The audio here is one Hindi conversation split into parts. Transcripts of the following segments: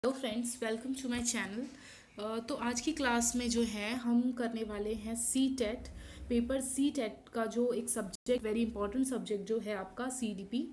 Hello friends, welcome to my channel. तो आज की क्लास में जो है हम करने वाले हैं C TET paper. C TET का जो एक सब्जेक्ट, वेरी इंपॉर्टेंट सब्जेक्ट जो है आपका सीडीपी,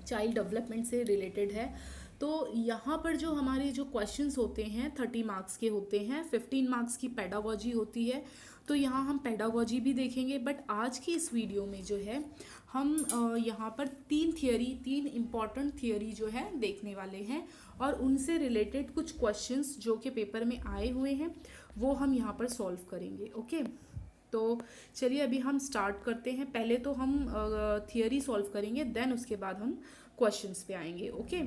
चाइल्ड डेवलपमेंट से रिलेटेड है। तो यहाँ पर जो हमारे जो क्वेश्चंस होते हैं 30 मार्क्स के होते हैं, 15 मार्क्स की पेडागोजी होती है। तो यहाँ हम पेडागोजी भी देखेंगे, बट आज की इस वीडियो में जो है हम यहाँ पर तीन इम्पॉर्टेंट थियरी जो है देखने वाले हैं, और उनसे रिलेटेड कुछ क्वेश्चंस जो कि पेपर में आए हुए हैं वो हम यहाँ पर सॉल्व करेंगे। ओके, तो चलिए अभी हम स्टार्ट करते हैं। पहले तो हम थियरी सॉल्व करेंगे, देन उसके बाद हम क्वेश्चंस पे आएंगे। ओके,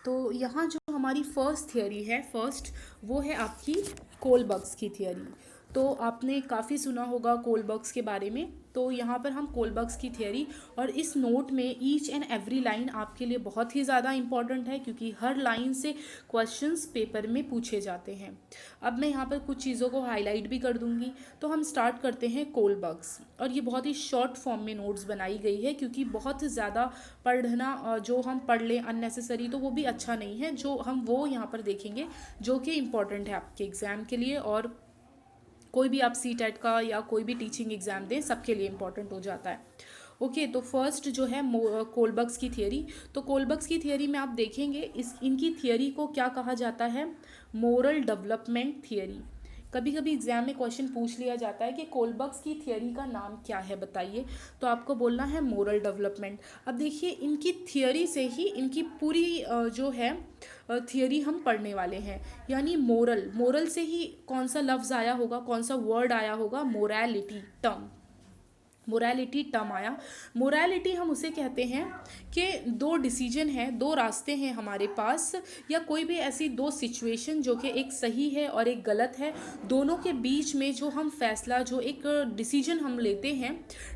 तो यहाँ जो हमारी फर्स्ट थियरी है, वो है आपकी कोलबर्ग्स की थियरी। तो आपने काफ़ी सुना होगा कोलबर्ग्स के बारे में। तो यहाँ पर हम कोलबर्ग्स की थियरी, और इस नोट में ईच एंड एवरी लाइन आपके लिए बहुत ही ज़्यादा इंपॉर्टेंट है, क्योंकि हर लाइन से क्वेश्चंस पेपर में पूछे जाते हैं। अब मैं यहाँ पर कुछ चीज़ों को हाईलाइट भी कर दूंगी। तो हम स्टार्ट करते हैं कोलबर्ग्स, और ये बहुत ही शॉर्ट फॉर्म में नोट्स बनाई गई है, क्योंकि बहुत ज़्यादा पढ़ना जो हम पढ़ लें अननेसेसरी तो वो भी अच्छा नहीं है। जो हम वो यहाँ पर देखेंगे जो कि इम्पॉर्टेंट है आपके एग्ज़ाम के लिए, और कोई भी आप सी टेट का या कोई भी टीचिंग एग्ज़ाम दें सबके लिए इम्पॉर्टेंट हो जाता है। ओके, तो फर्स्ट जो है कोलबर्ग्स की थियरी। तो कोलबर्ग्स की थियरी में आप देखेंगे इनकी थियरी को क्या कहा जाता है, मोरल डेवलपमेंट थियरी। कभी कभी एग्जाम में क्वेश्चन पूछ लिया जाता है कि कोलबर्ग्स की थियरी का नाम क्या है बताइए, तो आपको बोलना है मोरल डेवलपमेंट। अब देखिए इनकी थियरी से ही इनकी पूरी जो है थियरी हम पढ़ने वाले हैं। यानी मोरल, मोरल से ही कौन सा लफ्ज़ आया होगा, कौन सा वर्ड आया होगा, मोरालिटी टर्म। मोरालिटी टर्म आया। मोरालिटी हम उसे कहते हैं कि दो डिसीजन हैं, दो रास्ते हैं हमारे पास, या कोई भी ऐसी दो सिचुएशन जो कि एक सही है और एक गलत है, दोनों के बीच में जो हम फैसला, जो एक डिसीजन हम लेते हैं,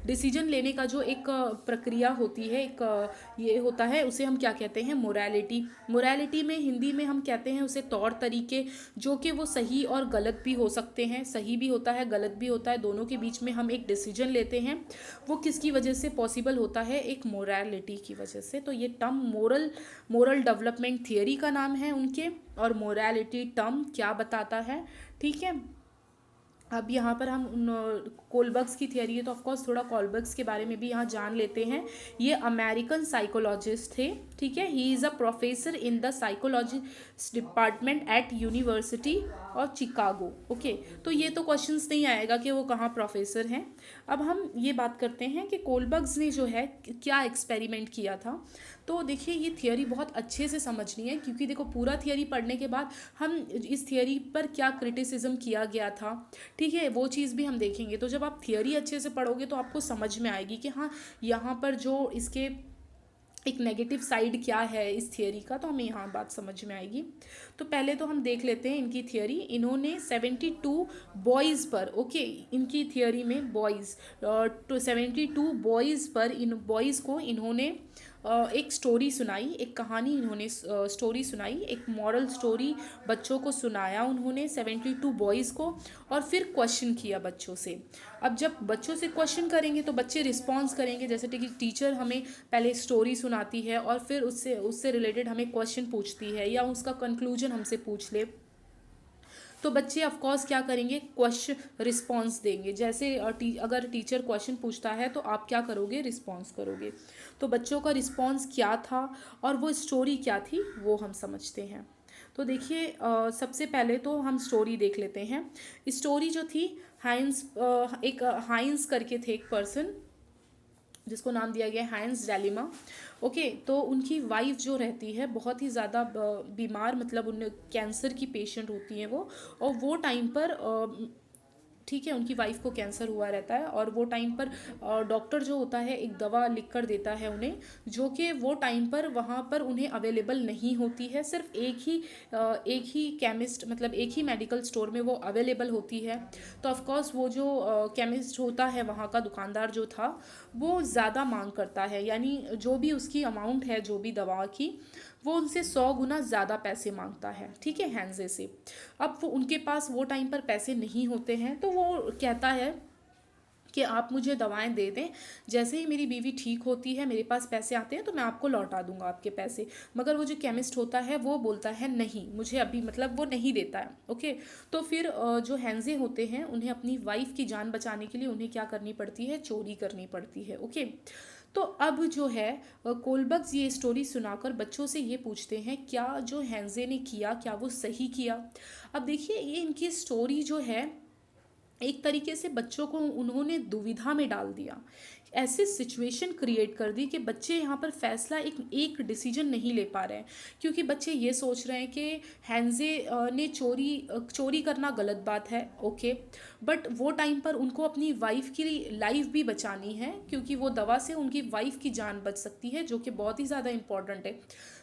डिसीजन लेने का जो एक प्रक्रिया होती है, एक ये होता है, उसे हम क्या कहते हैं, मोरालिटी। मोरालिटी में हिंदी में हम कहते हैं उसे तौर तरीके, जो कि वो सही और गलत भी हो सकते हैं, सही भी होता है गलत भी होता है, दोनों के बीच में हम एक डिसीजन लेते हैं। वो किसकी वजह से पॉसिबल होता है, एक मोरालिटी की वजह से। तो ये टर्म मोरल डेवलपमेंट थियरी का नाम है उनके, और मोरालिटी टर्म क्या बताता है, ठीक है। अब यहाँ पर हम कोलबर्ग्स की थियरी है, तो ऑफकोर्स थोड़ा कोलबर्ग्स के बारे में भी यहाँ जान लेते हैं। ये अमेरिकन साइकोलॉजिस्ट थे, ठीक है। He is a professor in the psychology department at university of Chicago. Okay, तो ये तो क्वेश्चंस नहीं आएगा कि वो कहाँ प्रोफेसर हैं। अब हम ये बात करते हैं कि कोलबर्ग्स ने जो है क्या एक्सपेरिमेंट किया था। तो देखिए ये थियरी बहुत अच्छे से समझनी है, क्योंकि देखो पूरा थियरी पढ़ने के बाद हम इस थियरी पर क्या क्रिटिसिज्म किया गया था, ठीक है, वो चीज़ भी हम देखेंगे। तो जब आप थियरी अच्छे से पढ़ोगे तो आपको समझ में आएगी कि हाँ, यहाँ पर जो इसके एक नेगेटिव साइड क्या है इस थियरी का, तो हमें यहाँ बात समझ में आएगी। तो पहले तो हम देख लेते हैं इनकी थियरी। इन्होंने 72 बॉयज़ पर, ओके, इनकी थियरी में बॉयज़, तो 72 बॉयज़ पर, इन बॉयज़ को इन्होंने एक स्टोरी सुनाई, एक कहानी इन्होंने स्टोरी सुनाई, एक मॉरल स्टोरी बच्चों को सुनाया उन्होंने 72 बॉयज़ को, और फिर क्वेश्चन किया बच्चों से। अब जब बच्चों से क्वेश्चन करेंगे तो बच्चे रिस्पॉन्स करेंगे, जैसे कि टीचर हमें पहले स्टोरी सुनाती है और फिर उससे उससे रिलेटेड हमें क्वेश्चन पूछती है, या उसका कंक्लूजन हमसे पूछ ले, तो बच्चे ऑफ कोर्स क्या करेंगे, क्वेश्चन रिस्पॉन्स देंगे। जैसे अगर टीचर क्वेश्चन पूछता है तो आप क्या करोगे, रिस्पॉन्स करोगे। तो बच्चों का रिस्पॉन्स क्या था और वो स्टोरी क्या थी वो हम समझते हैं। तो देखिए सबसे पहले तो हम स्टोरी देख लेते हैं। स्टोरी जो थी, हाइंस, एक हाइंस करके थे एक पर्सन, जिसको नाम दिया गया हाइंस डेलिमा। ओके, तो उनकी वाइफ जो रहती है बहुत ही ज़्यादा बीमार, मतलब उन कैंसर की पेशेंट होती हैं वो, और वो टाइम पर ठीक है, उनकी वाइफ को कैंसर हुआ रहता है, और वो टाइम पर डॉक्टर जो होता है एक दवा लिख कर देता है उन्हें, जो कि वो टाइम पर वहाँ पर उन्हें अवेलेबल नहीं होती है। सिर्फ एक ही केमिस्ट, मतलब एक ही मेडिकल स्टोर में वो अवेलेबल होती है। तो ऑफकोर्स वो जो केमिस्ट होता है, वहाँ का दुकानदार जो था, वो ज़्यादा मांग करता है, यानी जो भी उसकी अमाउंट है जो भी दवा की, वो उनसे 100 गुना ज़्यादा पैसे मांगता है, ठीक है, हैंजे से। अब वो उनके पास वो टाइम पर पैसे नहीं होते हैं, तो वो कहता है कि आप मुझे दवाएं दे दें, जैसे ही मेरी बीवी ठीक होती है, मेरे पास पैसे आते हैं तो मैं आपको लौटा दूंगा आपके पैसे। मगर वो जो केमिस्ट होता है वो बोलता है नहीं, मुझे अभी मतलब वो नहीं देता है। ओके। तो फिर जो हैंजे होते हैं उन्हें अपनी वाइफ की जान बचाने के लिए उन्हें क्या करनी पड़ती है, चोरी करनी पड़ती है। ओके। तो अब जो है कोलबर्ग्स ये स्टोरी सुनाकर बच्चों से ये पूछते हैं क्या जो हैंजे ने किया क्या वो सही किया। अब देखिए ये इनकी स्टोरी जो है एक तरीके से बच्चों को उन्होंने दुविधा में डाल दिया, ऐसी सिचुएशन क्रिएट कर दी कि बच्चे यहाँ पर फैसला एक डिसीजन नहीं ले पा रहे हैं, क्योंकि बच्चे ये सोच रहे हैं कि हैंजे ने चोरी करना गलत बात है। ओके। बट वो टाइम पर उनको अपनी वाइफ की लाइफ भी बचानी है, क्योंकि वो दवा से उनकी वाइफ की जान बच सकती है, जो कि बहुत ही ज़्यादा इंपॉर्टेंट है।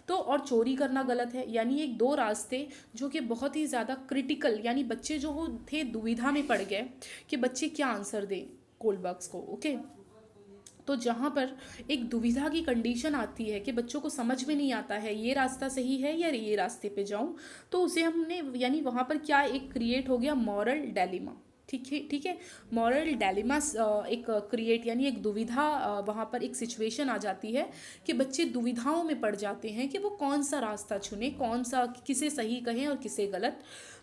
तो और चोरी करना गलत है, यानी एक दो रास्ते जो कि बहुत ही ज़्यादा क्रिटिकल, यानी बच्चे जो थे दुविधा में पड़ गए कि बच्चे क्या आंसर दें कोलबर्ग्स को। ओके। तो जहाँ पर एक दुविधा की कंडीशन आती है कि बच्चों को समझ में नहीं आता है ये रास्ता सही है या ये रास्ते पे जाऊँ, तो उसे हमने यानी वहाँ पर क्या एक क्रिएट हो गया मॉरल डायलेमा। ठीक है, ठीक है। मॉरल डायलेमा एक क्रिएट यानी एक दुविधा, वहाँ पर एक सिचुएशन आ जाती है कि बच्चे दुविधाओं में पड़ जाते हैं कि वो कौन सा रास्ता चुने, कौन सा किसे सही कहें और किसे गलत।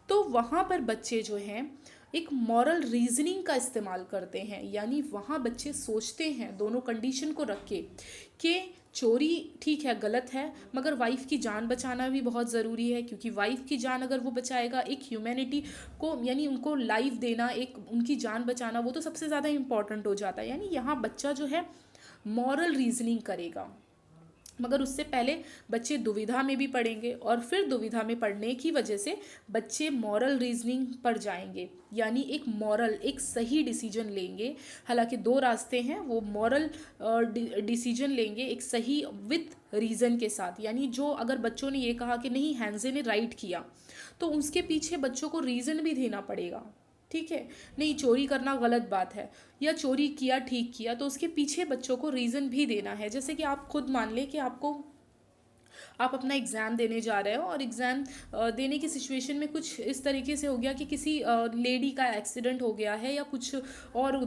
तो वहाँ पर बच्चे जो हैं एक मॉरल रीजनिंग का इस्तेमाल करते हैं, यानी वहाँ बच्चे सोचते हैं दोनों कंडीशन को रख के कि चोरी ठीक है गलत है, मगर वाइफ की जान बचाना भी बहुत ज़रूरी है, क्योंकि वाइफ की जान अगर वो बचाएगा, एक ह्यूमैनिटी को यानी उनको लाइफ देना, एक उनकी जान बचाना, वो तो सबसे ज़्यादा इम्पॉर्टेंट हो जाता है। यानी यहाँ बच्चा जो है मॉरल रीजनिंग करेगा, मगर उससे पहले बच्चे दुविधा में भी पढ़ेंगे और फिर दुविधा में पढ़ने की वजह से बच्चे मॉरल रीजनिंग पर जाएंगे, यानी एक मॉरल एक सही डिसीजन लेंगे। हालांकि दो रास्ते हैं, वो मॉरल डिसीजन लेंगे एक सही विथ रीज़न के साथ। यानी जो अगर बच्चों ने ये कहा कि नहीं हैंजे ने राइट किया, तो उसके पीछे बच्चों को रीज़न भी देना पड़ेगा। ठीक है, नहीं चोरी करना गलत बात है या चोरी किया ठीक किया, तो उसके पीछे बच्चों को रीज़न भी देना है। जैसे कि आप खुद मान लें कि आप अपना एग्ज़ाम देने जा रहे हो और एग्ज़ाम देने की सिचुएशन में कुछ इस तरीके से हो गया कि किसी लेडी का एक्सीडेंट हो गया है या कुछ और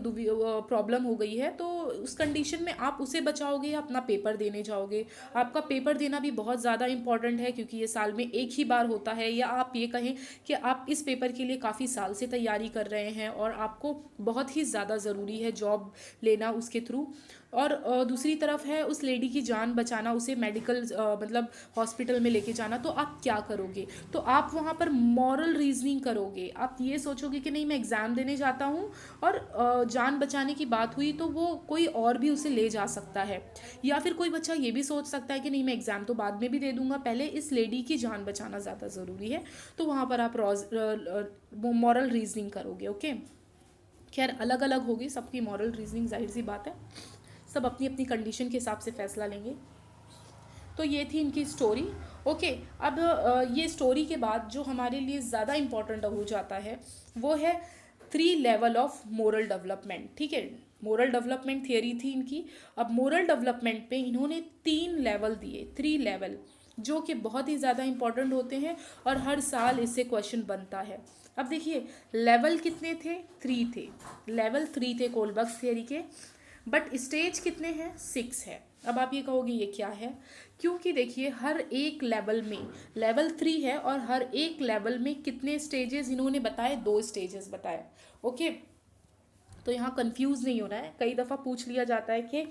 प्रॉब्लम हो गई है, तो उस कंडीशन में आप उसे बचाओगे या अपना पेपर देने जाओगे। आपका पेपर देना भी बहुत ज़्यादा इंपॉर्टेंट है, क्योंकि ये साल में एक ही बार होता है, या आप ये कहें कि आप इस पेपर के लिए काफ़ी साल से तैयारी कर रहे हैं और आपको बहुत ही ज़्यादा ज़रूरी है जॉब लेना उसके थ्रू। और दूसरी तरफ है उस लेडी की जान बचाना, उसे मेडिकल मतलब हॉस्पिटल में लेके जाना, तो आप क्या करोगे? तो आप वहाँ पर मॉरल रीजनिंग करोगे। आप ये सोचोगे कि नहीं मैं एग्ज़ाम देने जाता हूँ और जान बचाने की बात हुई तो वो कोई और भी उसे ले जा सकता है, या फिर कोई बच्चा ये भी सोच सकता है कि नहीं मैं एग्ज़ाम तो बाद में भी दे दूंगा, पहले इस लेडी की जान बचाना ज़्यादा ज़रूरी है। तो वहाँ पर आप मॉरल रीजनिंग करोगे। ओके। खैर अलग अलग होगी सबकी मॉरल रीजनिंग, जाहिर सी बात है, सब अपनी अपनी कंडीशन के हिसाब से फैसला लेंगे। तो ये थी इनकी स्टोरी। ओके। अब ये स्टोरी के बाद जो हमारे लिए ज़्यादा इम्पॉर्टेंट हो जाता है वो है 3 लेवल ऑफ मोरल डेवलपमेंट। ठीक है, मोरल डेवलपमेंट थियरी थी इनकी। अब मोरल डेवलपमेंट पे इन्होंने 3 लेवल दिए, 3 लेवल, जो कि बहुत ही ज़्यादा इंपॉर्टेंट होते हैं और हर साल इससे क्वेश्चन बनता है। अब देखिए लेवल कितने थे, 3 थे, लेवल 3 थे कोलबर्ग्स थियरी के, बट स्टेज कितने हैं, 6 है। अब आप ये कहोगे ये क्या है, क्योंकि देखिए हर एक लेवल में लेवल 3 है और हर एक लेवल में कितने स्टेजेस इन्होंने बताए, 2 स्टेजेस बताए। ओके। तो यहाँ कंफ्यूज नहीं होना है, कई दफ़ा पूछ लिया जाता है कि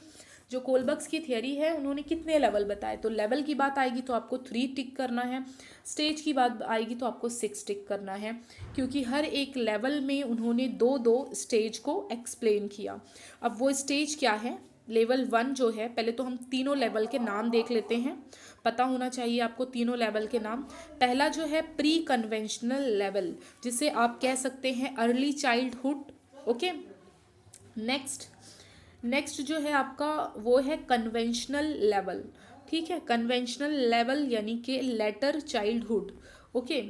जो कोलबर्ग्स की थियरी है उन्होंने कितने लेवल बताए, तो लेवल की बात आएगी तो आपको 3 टिक करना है, स्टेज की बात आएगी तो आपको 6 टिक करना है, क्योंकि हर एक लेवल में उन्होंने 2-2 स्टेज को एक्सप्लेन किया। अब वो स्टेज क्या है, लेवल 1 जो है, पहले तो हम तीनों लेवल के नाम देख लेते हैं, पता होना चाहिए आपको तीनों लेवल के नाम। पहला जो है प्री कन्वेंशनल लेवल, जिसे आप कह सकते हैं अर्ली चाइल्डहुड। ओके। नेक्स्ट जो है आपका वो है कन्वेंशनल लेवल। ठीक है, कन्वेंशनल लेवल यानी कि लेटर चाइल्डहुड। ओके।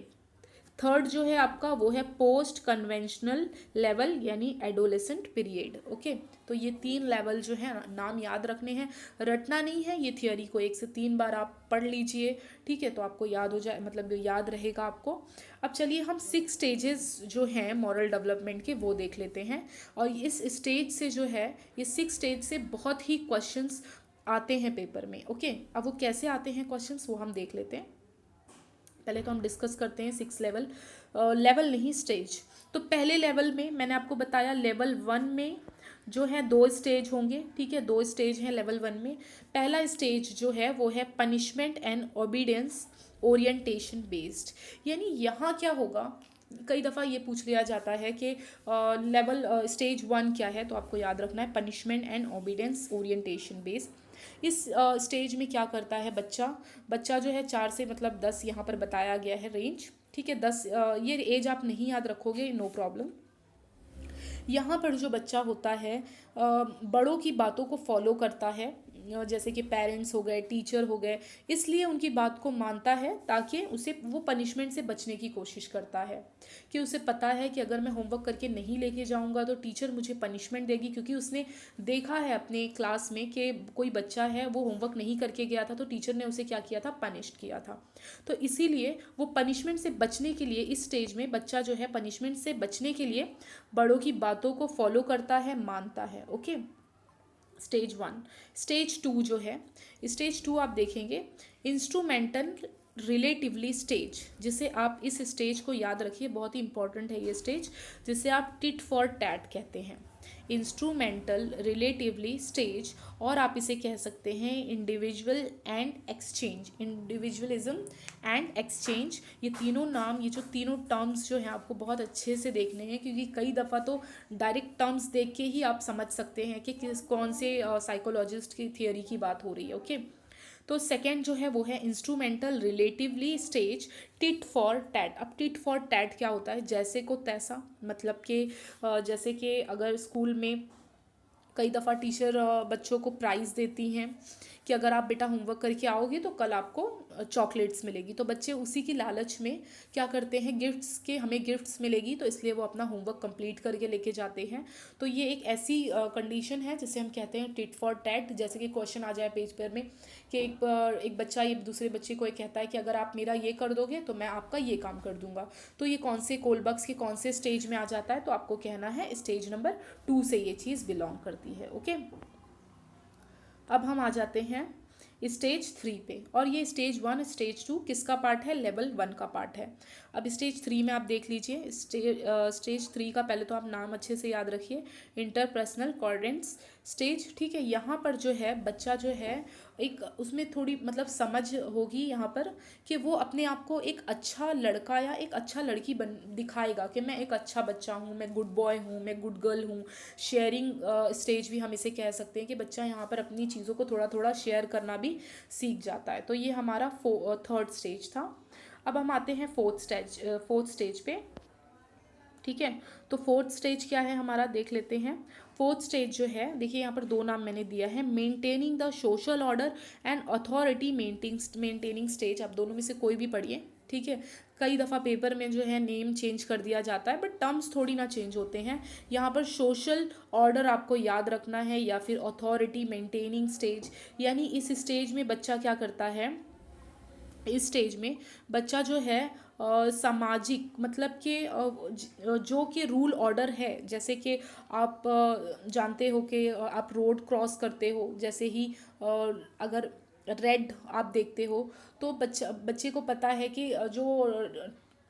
थर्ड जो है आपका वो है पोस्ट कन्वेंशनल लेवल यानी एडोलेसेंट पीरियड। ओके, तो ये 3 लेवल जो है नाम याद रखने हैं, रटना नहीं है, ये थियोरी को 1 से 3 बार आप पढ़ लीजिए, ठीक है, तो आपको याद हो जाए, मतलब याद रहेगा आपको। अब चलिए हम 6 स्टेजेस जो हैं मॉरल डेवलपमेंट के वो देख लेते हैं। और इस स्टेज से जो है, ये 6 स्टेज से बहुत ही क्वेश्चंस आते हैं पेपर में। ओके, अब वो कैसे आते हैं क्वेश्चंस वो हम देख लेते हैं। पहले तो हम डिस्कस करते हैं 6 लेवल, लेवल नहीं स्टेज। तो पहले लेवल में मैंने आपको बताया लेवल 1 में जो है 2 स्टेज होंगे, ठीक है, 2 स्टेज हैं लेवल 1 में। पहला स्टेज जो है वो है punishment and obedience orientation based, यानी यहाँ क्या होगा, कई दफ़ा ये पूछ लिया जाता है कि लेवल स्टेज 1 क्या है, तो आपको याद रखना है punishment and obedience orientation based. इस स्टेज में क्या करता है बच्चा, बच्चा जो है 4 से मतलब 10 यहाँ पर बताया गया है रेंज, ठीक है, 10 ये एज आप नहीं याद रखोगे नो प्रॉब्लम। यहाँ पर जो बच्चा होता है बड़ों की बातों को फॉलो करता है, जैसे कि पेरेंट्स हो गए, टीचर हो गए, इसलिए उनकी बात को मानता है ताकि उसे वो पनिशमेंट से बचने की कोशिश करता है, कि उसे पता है कि अगर मैं होमवर्क करके नहीं लेके जाऊंगा तो टीचर मुझे पनिशमेंट देगी, क्योंकि उसने देखा है अपने क्लास में कि कोई बच्चा है वो होमवर्क नहीं करके गया था तो टीचर ने उसे क्या किया था, पनिश किया था। तो इसीलिए वो पनिशमेंट से बचने के लिए इस स्टेज में बच्चा जो है पनिशमेंट से बचने के लिए बड़ों की बातों को फॉलो करता है, मानता है। Okay, stage 1। स्टेज 2 जो है, स्टेज 2 आप देखेंगे इंस्ट्रूमेंटल रिलेटिवली स्टेज, जिसे आप इस स्टेज को याद रखिए, बहुत ही इंपॉर्टेंट है ये स्टेज, जिसे आप टिट फॉर टैट कहते हैं, इंस्ट्रूमेंटल रिलेटिवली स्टेज, और आप इसे कह सकते हैं individual and exchange, individualism and exchange. ये तीनों नाम, ये जो तीनों टर्म्स जो हैं आपको बहुत अच्छे से देखने हैं, क्योंकि कई दफ़ा तो डायरेक्ट टर्म्स देख के ही आप समझ सकते हैं कि किस कौन से साइकोलॉजिस्ट की थियोरी की बात हो रही है। ओके, तो सेकेंड जो है वो है instrumental relatively stage, tit for tat. अब टिट फॉर टैट क्या होता है, जैसे को तैसा, मतलब कि जैसे कि अगर स्कूल में कई दफ़ा टीचर बच्चों को प्राइज़ देती हैं कि अगर आप बेटा होमवर्क करके आओगे तो कल आपको चॉकलेट्स मिलेगी, तो बच्चे उसी की लालच में क्या करते हैं, गिफ्ट्स के, हमें गिफ्ट्स मिलेगी तो इसलिए वो अपना होमवर्क कंप्लीट करके लेके जाते हैं। तो ये एक ऐसी कंडीशन है जिसे हम कहते हैं टिट फॉर टैट। जैसे कि क्वेश्चन आ जाए पेपर में कि एक बच्चा ये दूसरे बच्चे को एक कहता है कि अगर आप मेरा ये कर दोगे तो मैं आपका ये काम कर दूंगा, तो ये कौन से कोलबक्स के कौन से स्टेज में आ जाता है, तो आपको कहना है स्टेज नंबर 2 से ये चीज़ बिलोंग करती है। ओके, अब हम आ जाते हैं स्टेज 3 पे, और ये स्टेज 1 स्टेज 2 किसका पार्ट है, लेवल 1 का पार्ट है। अब स्टेज 3 में आप देख लीजिए, स्टेज 3 का पहले तो आप नाम अच्छे से याद रखिए, इंटरपर्सनल कोऑर्डिनेट्स स्टेज, ठीक है। यहाँ पर जो है बच्चा जो है एक उसमें थोड़ी मतलब समझ होगी यहाँ पर, कि वो अपने आप को एक अच्छा लड़का या एक अच्छा लड़की बन दिखाएगा कि मैं एक अच्छा बच्चा हूँ, मैं गुड बॉय हूँ, मैं गुड गर्ल हूँ। शेयरिंग स्टेज भी हम इसे कह सकते हैं कि बच्चा यहाँ पर अपनी चीज़ों को थोड़ा थोड़ा शेयर करना भी सीख जाता है। तो ये हमारा थर्ड स्टेज था। अब हम आते हैं फोर्थ स्टेज पे, ठीक है। तो फोर्थ स्टेज क्या है हमारा, देख लेते हैं। फोर्थ स्टेज जो है, देखिए यहाँ पर 2 नाम मैंने दिया है, maintaining the social order and authority maintaining stage. आप दोनों में से कोई भी पढ़िए, ठीक है। कई दफ़ा पेपर में जो है नेम चेंज कर दिया जाता है, बट टर्म्स थोड़ी ना चेंज होते हैं। यहाँ पर सोशल ऑर्डर आपको याद रखना है या फिर अथॉरिटी मेंटेनिंग स्टेज, यानी इस स्टेज में बच्चा क्या करता है, इस स्टेज में बच्चा जो है सामाजिक, मतलब कि जो कि रूल ऑर्डर है, जैसे कि आप जानते हो कि आप रोड क्रॉस करते हो, जैसे ही अगर रेड आप देखते हो तो बच्चे को पता है कि जो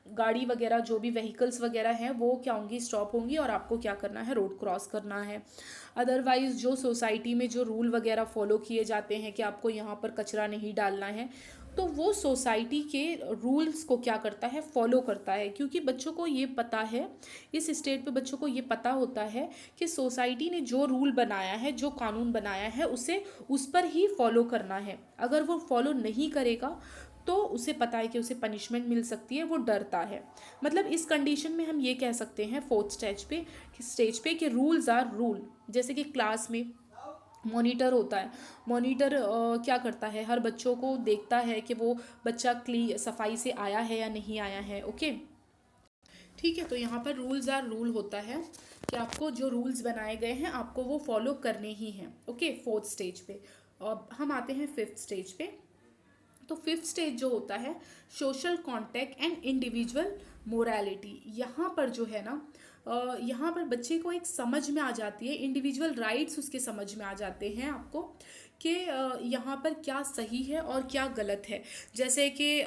गाड़ी वगैरह जो भी व्हीकल्स वगैरह हैं वो क्या होंगी, स्टॉप होंगी, और आपको क्या करना है, रोड क्रॉस करना है। अदरवाइज़ जो सोसाइटी में जो रूल वगैरह फॉलो किए जाते हैं कि आपको यहाँ पर कचरा नहीं डालना है, तो वो सोसाइटी के रूल्स को क्या करता है, फॉलो करता है, क्योंकि बच्चों को ये पता है, इस स्टेट पे बच्चों को ये पता होता है कि सोसाइटी ने जो रूल बनाया है, जो कानून बनाया है, उसे उस पर ही फॉलो करना है। अगर वो फॉलो नहीं करेगा तो उसे पता है कि उसे पनिशमेंट मिल सकती है, वो डरता है। मतलब इस कंडीशन में हम ये कह सकते हैं फोर्थ स्टेज पे कि रूल्स आर रूल। जैसे कि क्लास में मॉनिटर होता है, मॉनिटर क्या करता है, हर बच्चों को देखता है कि वो बच्चा सफाई से आया है या नहीं आया है। ओके, ठीक है, तो यहाँ पर रूल्स आर रूल होता है कि आपको जो रूल्स बनाए गए हैं आपको वो फॉलो करने ही हैं। ओके, फोर्थ स्टेज पे। अब हम आते हैं फिफ्थ स्टेज पे। तो फिफ्थ स्टेज जो होता है social contact and individual morality. यहाँ पर जो है ना यहाँ पर बच्चे को एक समझ में आ जाती है, इंडिविजुअल राइट्स उसके समझ में आ जाते हैं आपको कि यहाँ पर क्या सही है और क्या गलत है। जैसे कि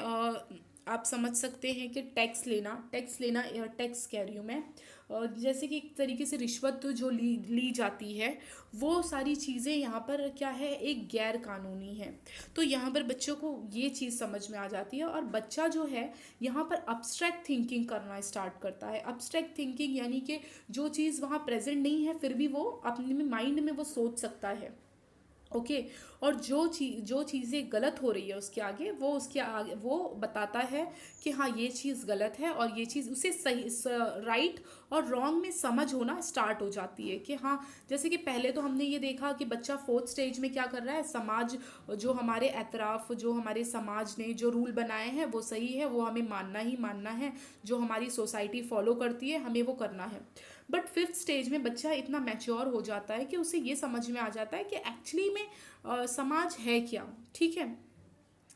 आप समझ सकते हैं कि टैक्स लेना टैक्स कह रही हूँ मैं, जैसे कि एक तरीके से रिश्वत जो ली जाती है, वो सारी चीज़ें यहाँ पर क्या है, एक गैर कानूनी है। तो यहाँ पर बच्चों को ये चीज़ समझ में आ जाती है और बच्चा जो है यहाँ पर अब्स्ट्रैक्ट थिंकिंग करना स्टार्ट करता है। अब्स्ट्रैक्ट थिंकिंग यानी कि जो चीज़ वहाँ प्रेजेंट नहीं है फिर भी वो अपने में माइंड में वो सोच सकता है। ओके, और जो चीज़ें गलत हो रही है उसके आगे, वो उसके आगे वो बताता है कि हाँ ये चीज़ गलत है, और ये चीज़ उसे सही राइट और रॉन्ग में समझ होना स्टार्ट हो जाती है कि हाँ। जैसे कि पहले तो हमने ये देखा कि बच्चा फोर्थ स्टेज में क्या कर रहा है, समाज जो हमारे एतराफ़, जो हमारे समाज ने जो रूल बनाए हैं वो सही है, वो हमें मानना ही मानना है, जो हमारी सोसाइटी फॉलो करती है हमें वो करना है। बट फिफ्थ स्टेज में बच्चा इतना मैच्योर हो जाता है कि उसे ये समझ में आ जाता है कि एक्चुअली में समाज है क्या। ठीक है,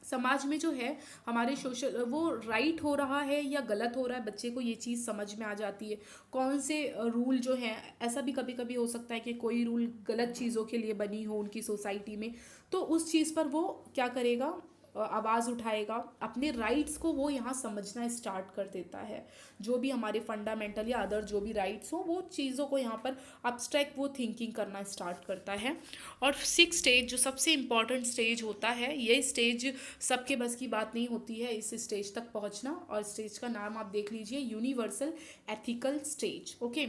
समाज में जो है हमारे सोशल वो राइट हो रहा है या गलत हो रहा है, बच्चे को ये चीज़ समझ में आ जाती है। कौन से रूल जो है, ऐसा भी कभी कभी हो सकता है कि कोई रूल गलत चीज़ों के लिए बनी हो उनकी सोसाइटी में, तो उस चीज़ पर वो क्या करेगा, आवाज़ उठाएगा, अपने राइट्स को वो यहाँ समझना स्टार्ट कर देता है। जो भी हमारे फंडामेंटल या अदर जो भी राइट्स हो, वो चीज़ों को यहाँ पर अब्स्ट्रैक्ट वो थिंकिंग करना स्टार्ट करता है। और सिक्स स्टेज जो सबसे इम्पॉर्टेंट स्टेज होता है, ये स्टेज सबके बस की बात नहीं होती है इस स्टेज तक पहुँचना, और स्टेज का नाम आप देख लीजिए, यूनिवर्सल एथिकल स्टेज। ओके,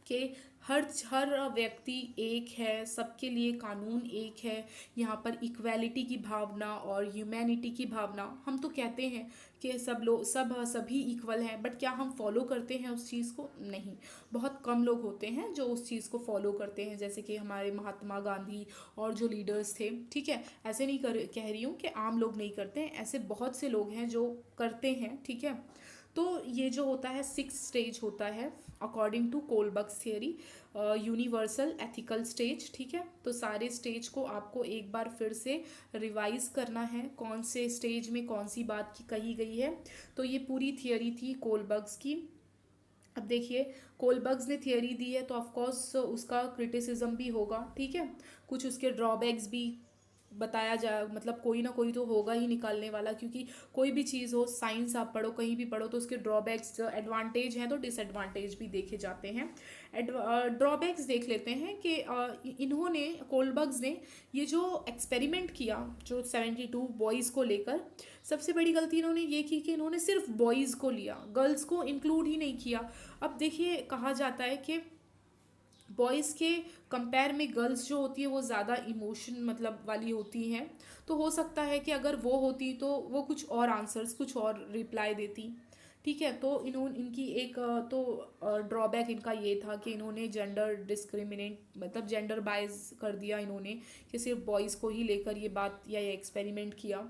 कि हर हर व्यक्ति एक है, सबके लिए कानून एक है, यहाँ पर इक्वालिटी की भावना और ह्यूमैनिटी की भावना। हम तो कहते हैं कि सब लोग सभी इक्वल हैं, बट क्या हम फॉलो करते हैं उस चीज़ को? नहीं, बहुत कम लोग होते हैं जो उस चीज़ को फॉलो करते हैं, जैसे कि हमारे महात्मा गांधी और जो लीडर्स थे। ठीक है, ऐसे नहीं कह रही हूँ कि आम लोग नहीं करते हैं, ऐसे बहुत से लोग हैं जो करते हैं। ठीक है, तो ये जो होता है सिक्स स्टेज होता है according to Kohlberg's theory, universal ethical stage. ठीक है, तो सारे स्टेज को आपको एक बार फिर से रिवाइज करना है, कौन से स्टेज में कौन सी बात की कही गई है। तो ये पूरी थियरी थी कोलबर्ग्स की। अब देखिए, कोलबर्ग्स ने थियरी दी है तो ऑफकोर्स उसका क्रिटिसिज्म भी होगा। ठीक है, कुछ उसके ड्रॉबैक्स भी बताया जा, मतलब कोई ना कोई तो होगा ही निकालने वाला, क्योंकि कोई भी चीज़ हो, साइंस आप पढ़ो, कहीं भी पढ़ो, तो उसके ड्रॉबैक्स, एडवांटेज हैं तो डिसएडवांटेज भी देखे जाते हैं। ड्रॉबैक्स देख लेते हैं कि इन्होंने कोलबर्ग्स ने ये जो एक्सपेरिमेंट किया जो 72 बॉयज़ को लेकर, सबसे बड़ी गलती इन्होंने ये की कि इन्होंने सिर्फ बॉयज़ को लिया, गर्ल्स को इंक्लूड ही नहीं किया। अब देखिए, कहा जाता है कि बॉयज़ के कंपेयर में गर्ल्स जो होती है वो ज़्यादा इमोशन मतलब वाली होती हैं, तो हो सकता है कि अगर वो होती तो वो कुछ और आंसर्स, कुछ और रिप्लाई देती। ठीक है, तो इनकी एक तो ड्रॉबैक इनका ये था कि इन्होंने जेंडर डिस्क्रिमिनेट मतलब जेंडर बायस कर दिया इन्होंने, कि सिर्फ बॉयज़ को ही लेकर ये बात या ये एक्सपेरिमेंट किया।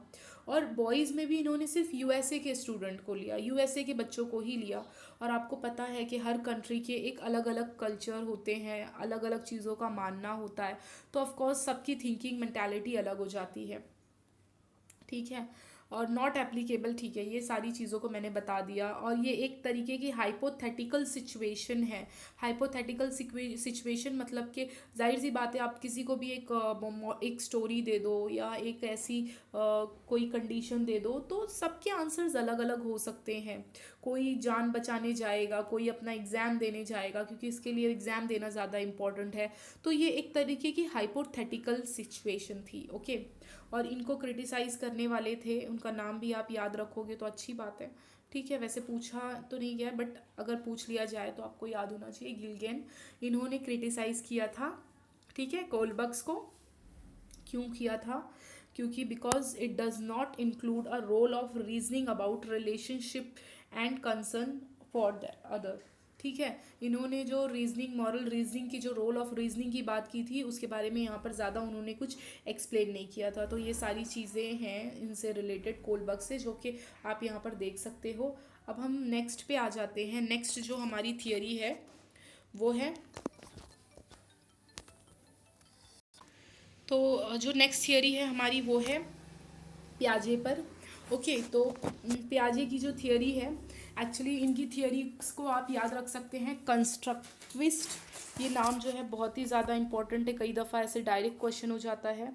और बॉयज़ में भी इन्होंने सिर्फ यूएसए के स्टूडेंट को लिया, यूएसए के बच्चों को ही लिया। और आपको पता है कि हर कंट्री के एक अलग अलग कल्चर होते हैं, अलग अलग चीज़ों का मानना होता है, तो ऑफकोर्स सबकी थिंकिंग मेंटालिटी अलग हो जाती है। ठीक है, और नॉट एप्लीकेबल। ठीक है, ये सारी चीज़ों को मैंने बता दिया, और ये एक तरीके की हाइपोथेटिकल सिचुएशन है। हाइपोथेटिकल सिचुएशन मतलब कि जाहिर सी बात है, आप किसी को भी एक स्टोरी दे दो या एक ऐसी कोई कंडीशन दे दो, तो सबके आंसर्स अलग अलग हो सकते हैं। कोई जान बचाने जाएगा, कोई अपना एग्ज़ाम देने जाएगा, क्योंकि इसके लिए एग्ज़ाम देना ज़्यादा इम्पॉर्टेंट है। तो ये एक तरीके की हाइपोथेटिकल सिचुएशन थी। ओके, और इनको क्रिटिसाइज़ करने वाले थे, उनका नाम भी आप याद रखोगे तो अच्छी बात है। ठीक है, वैसे पूछा तो नहीं गया, बट अगर पूछ लिया जाए तो आपको याद होना चाहिए। गिल्गेन, इन्होंने क्रिटिसाइज़ किया था, ठीक है, कोलबर्ग्स को। क्यों किया था? क्योंकि because it does not include a role of reasoning about relationship and concern for the other. ठीक है। इन्होंने जो रीजनिंग, मॉरल रीजनिंग की जो रोल ऑफ रीजनिंग की बात की थी उसके बारे में यहाँ पर ज़्यादा उन्होंने कुछ एक्सप्लेन नहीं किया था। तो ये सारी चीज़ें हैं इनसे रिलेटेड कोलबर्ग से, जो कि आप यहाँ पर देख सकते हो। अब हम नेक्स्ट पे आ जाते हैं। नेक्स्ट जो हमारी थियरी है वो है, तो जो नेक्स्ट थियरी है हमारी वो है प्याजे पर। ओके, तो प्याजे की जो थियरी है, एक्चुअली इनकी थियरीज को आप याद रख सकते हैं कंस्ट्रक्टिविस्ट। ये नाम जो है बहुत ही ज़्यादा इंपॉर्टेंट है, कई दफ़ा ऐसे डायरेक्ट क्वेश्चन हो जाता है।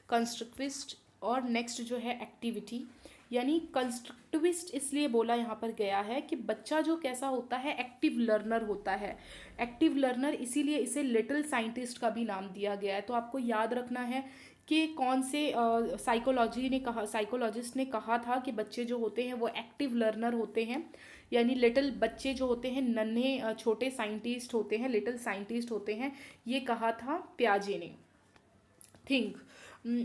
कंस्ट्रक्टिविस्ट। और नेक्स्ट जो है एक्टिविटी, यानी कंस्ट्रक्टिविस्ट इसलिए बोला यहाँ पर गया है कि बच्चा जो कैसा होता है, एक्टिव लर्नर होता है। एक्टिव लर्नर, इसीलिए इसे लिटिल साइंटिस्ट का भी नाम दिया गया है। तो आपको याद रखना है कि कौन से साइकोलॉजिस्ट ने कहा था कि बच्चे जो होते हैं वो एक्टिव लर्नर होते हैं, यानी लिटिल बच्चे जो होते हैं नन्हे छोटे साइंटिस्ट होते हैं, लिटिल साइंटिस्ट होते हैं। ये कहा था प्याजे ने। थिंक।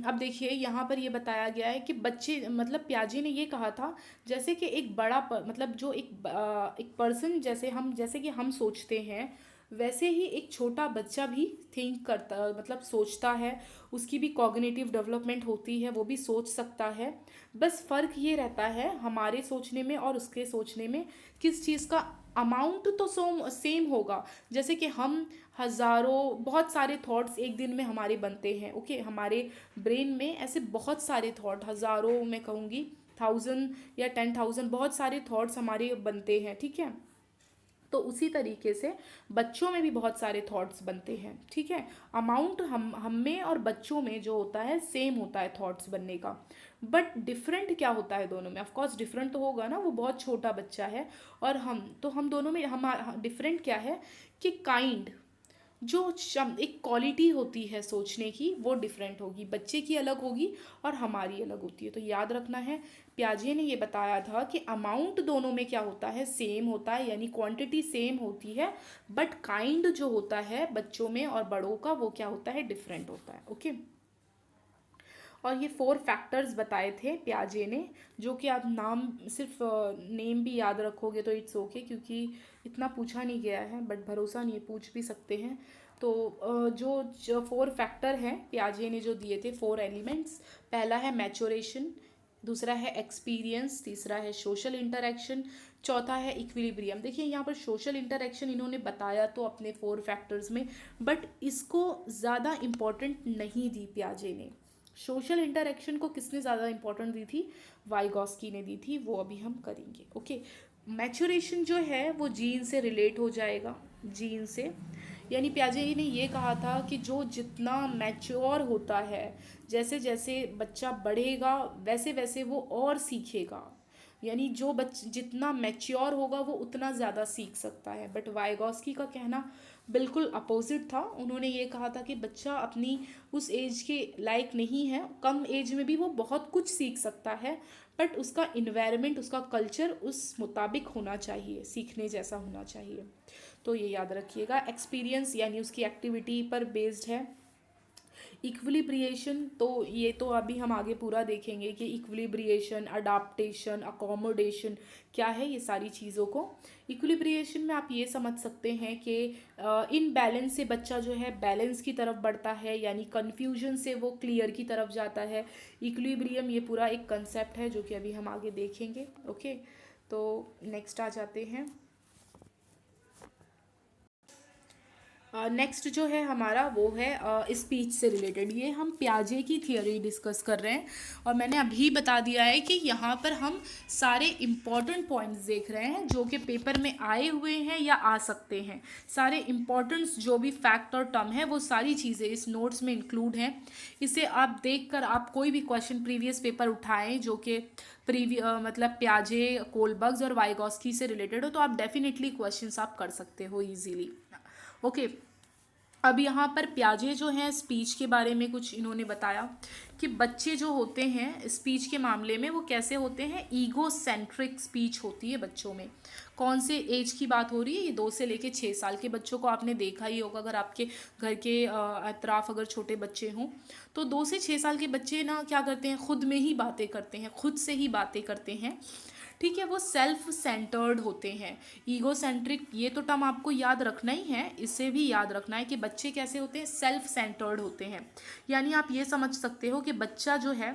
अब देखिए यहाँ पर ये बताया गया है कि बच्चे, मतलब प्याजे ने ये कहा था जैसे कि एक बड़ा मतलब जो एक पर्सन, जैसे कि हम सोचते हैं वैसे ही एक छोटा बच्चा भी थिंक करता, मतलब सोचता है। उसकी भी कॉग्निटिव डेवलपमेंट होती है, वो भी सोच सकता है। बस फ़र्क ये रहता है हमारे सोचने में और उसके सोचने में, किस चीज़ का अमाउंट तो सेम होगा। जैसे कि हम हज़ारों, बहुत सारे थॉट्स एक दिन में हमारे बनते हैं। ओके, हमारे ब्रेन में ऐसे बहुत सारे थॉट, हज़ारों, मैं कहूँगी 1000 या 10,000, बहुत सारे थॉट्स हमारे बनते हैं। ठीक है, तो उसी तरीके से बच्चों में भी बहुत सारे थॉट्स बनते हैं। ठीक है, अमाउंट हम में और बच्चों में जो होता है सेम होता है थॉट्स बनने का, बट डिफरेंट क्या होता है दोनों में? ऑफ कोर्स डिफरेंट तो होगा ना, वो बहुत छोटा बच्चा है और हम दोनों में हम डिफरेंट क्या है कि काइंड, जो एक क्वालिटी होती है सोचने की वो डिफरेंट होगी, बच्चे की अलग होगी और हमारी अलग होती है। तो याद रखना है, प्याजे ने ये बताया था कि अमाउंट दोनों में क्या होता है, सेम होता है, यानी क्वांटिटी सेम होती है, बट काइंड जो होता है बच्चों में और बड़ों का वो क्या होता है, डिफरेंट होता है। ओके, और ये 4 फैक्टर्स बताए थे प्याजे ने, जो कि आप नाम, सिर्फ नेम भी याद रखोगे तो इट्स ओके, क्योंकि इतना पूछा नहीं गया है, बट भरोसा नहीं है, पूछ भी सकते हैं। तो जो 4 फैक्टर हैं प्याजे ने जो दिए थे, 4 एलिमेंट्स, पहला है मैच्योरेशन, दूसरा है एक्सपीरियंस, तीसरा है सोशल इंटरेक्शन, चौथा है इक्विलिब्रियम। देखिए यहाँ पर सोशल इंटरेक्शन इन्होंने बताया तो अपने 4 फैक्टर्स में, बट इसको ज़्यादा इम्पोर्टेंट नहीं दी प्याजे ने। सोशल इंटरेक्शन को किसने ज़्यादा इंपॉर्टेंट दी थी? वाइगॉस्की ने दी थी, वो अभी हम करेंगे। ओके, मैच्योरेशन जो है वो जीन से रिलेट हो जाएगा, जीन से, यानी प्याजे ने ये कहा था कि जो जितना मैच्योर होता है, जैसे जैसे बच्चा बढ़ेगा वैसे वैसे वो और सीखेगा, यानी जो जितना मैच्योर होगा वो उतना ज़्यादा सीख सकता है। बट वाइगॉस्की का कहना बिल्कुल अपोजिट था। उन्होंने ये कहा था कि बच्चा अपनी उस एज के लायक नहीं है, कम एज में भी वो बहुत कुछ सीख सकता है, बट उसका इन्वायरमेंट, उसका कल्चर उस मुताबिक होना चाहिए, सीखने जैसा होना चाहिए। तो ये याद रखिएगा। एक्सपीरियंस यानी उसकी एक्टिविटी पर बेस्ड है। इक्विलिब्रिएशन, तो ये तो अभी हम आगे पूरा देखेंगे कि इक्विलिब्रिएशन, अडाप्टेशन, अकोमोडेशन क्या है, ये सारी चीज़ों को। इक्विलिब्रिएशन में आप ये समझ सकते हैं कि इन बैलेंस से बच्चा जो है बैलेंस की तरफ बढ़ता है, यानी कन्फ्यूजन से वो क्लियर की तरफ जाता है। इक्विलिब्रियम ये पूरा एक कंसेप्ट है जो कि अभी हम आगे देखेंगे। ओके, तो नेक्स्ट आ जाते हैं। नेक्स्ट जो है हमारा वो है स्पीच से रिलेटेड। ये हम प्याजे की थियोरी डिस्कस कर रहे हैं और मैंने अभी बता दिया है कि यहाँ पर हम सारे इम्पॉर्टेंट पॉइंट्स देख रहे हैं जो कि पेपर में आए हुए हैं या आ सकते हैं। सारे इम्पॉर्टेंट्स जो भी फैक्ट और टर्म है वो सारी चीज़ें इस नोट्स में इंक्लूड हैं। इसे आप देखकर आप कोई भी क्वेश्चन प्रीवियस पेपर उठाएं जो कि मतलब प्याजे, कोलबर्ग्स और वाइगॉस्की से रिलेटेड हो, तो आप डेफिनेटली क्वेश्चंस आप कर सकते हो इजीली। ओके, अब यहाँ पर प्याजे जो हैं स्पीच के बारे में कुछ इन्होंने बताया कि बच्चे जो होते हैं स्पीच के मामले में वो कैसे होते हैं, ईगो सेंट्रिक स्पीच होती है बच्चों में। कौन से एज की बात हो रही है, ये 2 से लेके 6 साल के बच्चों को आपने देखा ही होगा, अगर आपके घर के अतराफ अगर छोटे बच्चे हों तो 2 से 6 साल के बच्चे ना क्या करते हैं, खुद में ही बातें करते हैं, खुद से ही बातें करते हैं। ठीक है, वो सेल्फ सेंटर्ड होते हैं। ईगो सेंट्रिक ये तो टर्म आपको याद रखना ही है, इसे भी याद रखना है कि बच्चे कैसे होते हैं, सेल्फ सेंटर्ड होते हैं। यानी आप ये समझ सकते हो कि बच्चा जो है